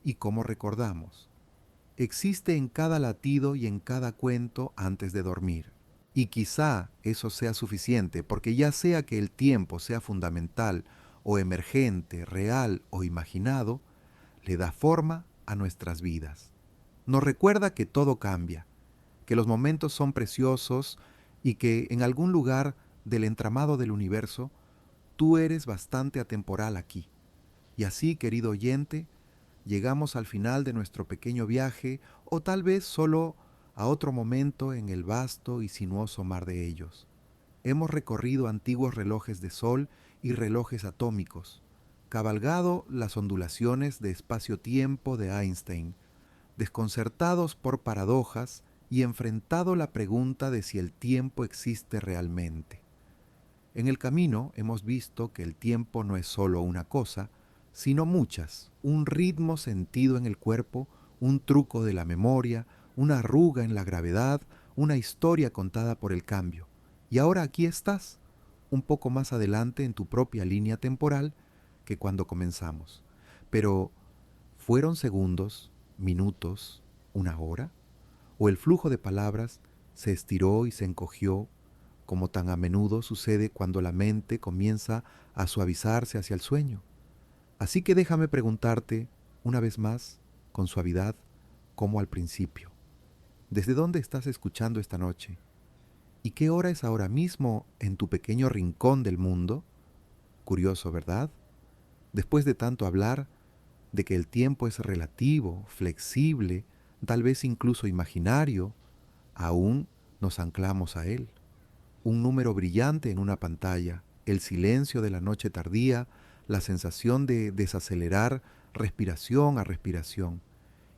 y cómo recordamos. Existe en cada latido y en cada cuento antes de dormir. Y quizá eso sea suficiente, porque ya sea que el tiempo sea fundamental o emergente, real o imaginado, le da forma a nuestras vidas. Nos recuerda que todo cambia, que los momentos son preciosos y que en algún lugar del entramado del universo tú eres bastante atemporal aquí. Y así, querido oyente, llegamos al final de nuestro pequeño viaje, o tal vez solo a otro momento en el vasto y sinuoso mar de ellos. Hemos recorrido antiguos relojes de sol y relojes atómicos, cabalgado las ondulaciones de espacio-tiempo de Einstein, desconcertados por paradojas y enfrentado la pregunta de si el tiempo existe realmente. En el camino hemos visto que el tiempo no es solo una cosa, sino muchas, un ritmo sentido en el cuerpo, un truco de la memoria, una arruga en la gravedad, una historia contada por el cambio. Y ahora aquí estás, un poco más adelante en tu propia línea temporal que cuando comenzamos. Pero, ¿fueron segundos, minutos, una hora? ¿O el flujo de palabras se estiró y se encogió, como tan a menudo sucede cuando la mente comienza a suavizarse hacia el sueño? Así que déjame preguntarte, una vez más, con suavidad, como al principio, ¿desde dónde estás escuchando esta noche? ¿Y qué hora es ahora mismo en tu pequeño rincón del mundo? Curioso, ¿verdad? Después de tanto hablar de que el tiempo es relativo, flexible, tal vez incluso imaginario, aún nos anclamos a él. Un número brillante en una pantalla, el silencio de la noche tardía, la sensación de desacelerar respiración a respiración.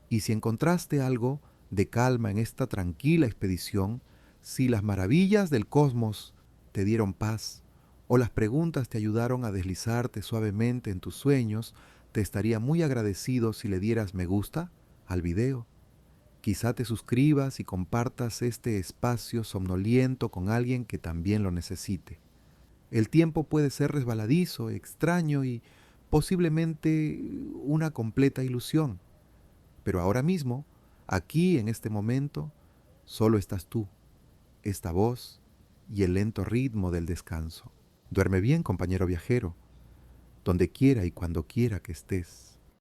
Y si encontraste algo de calma en esta tranquila expedición, si las maravillas del cosmos te dieron paz, o las preguntas te ayudaron a deslizarte suavemente en tus sueños, te estaría muy agradecido si le dieras me gusta al video. Quizá te suscribas y compartas este espacio somnoliento con alguien que también lo necesite. El tiempo puede ser resbaladizo, extraño y posiblemente una completa ilusión. Pero ahora mismo, aquí en este momento, solo estás tú, esta voz y el lento ritmo del descanso. Duerme bien, compañero viajero, donde quiera y cuando quiera que estés.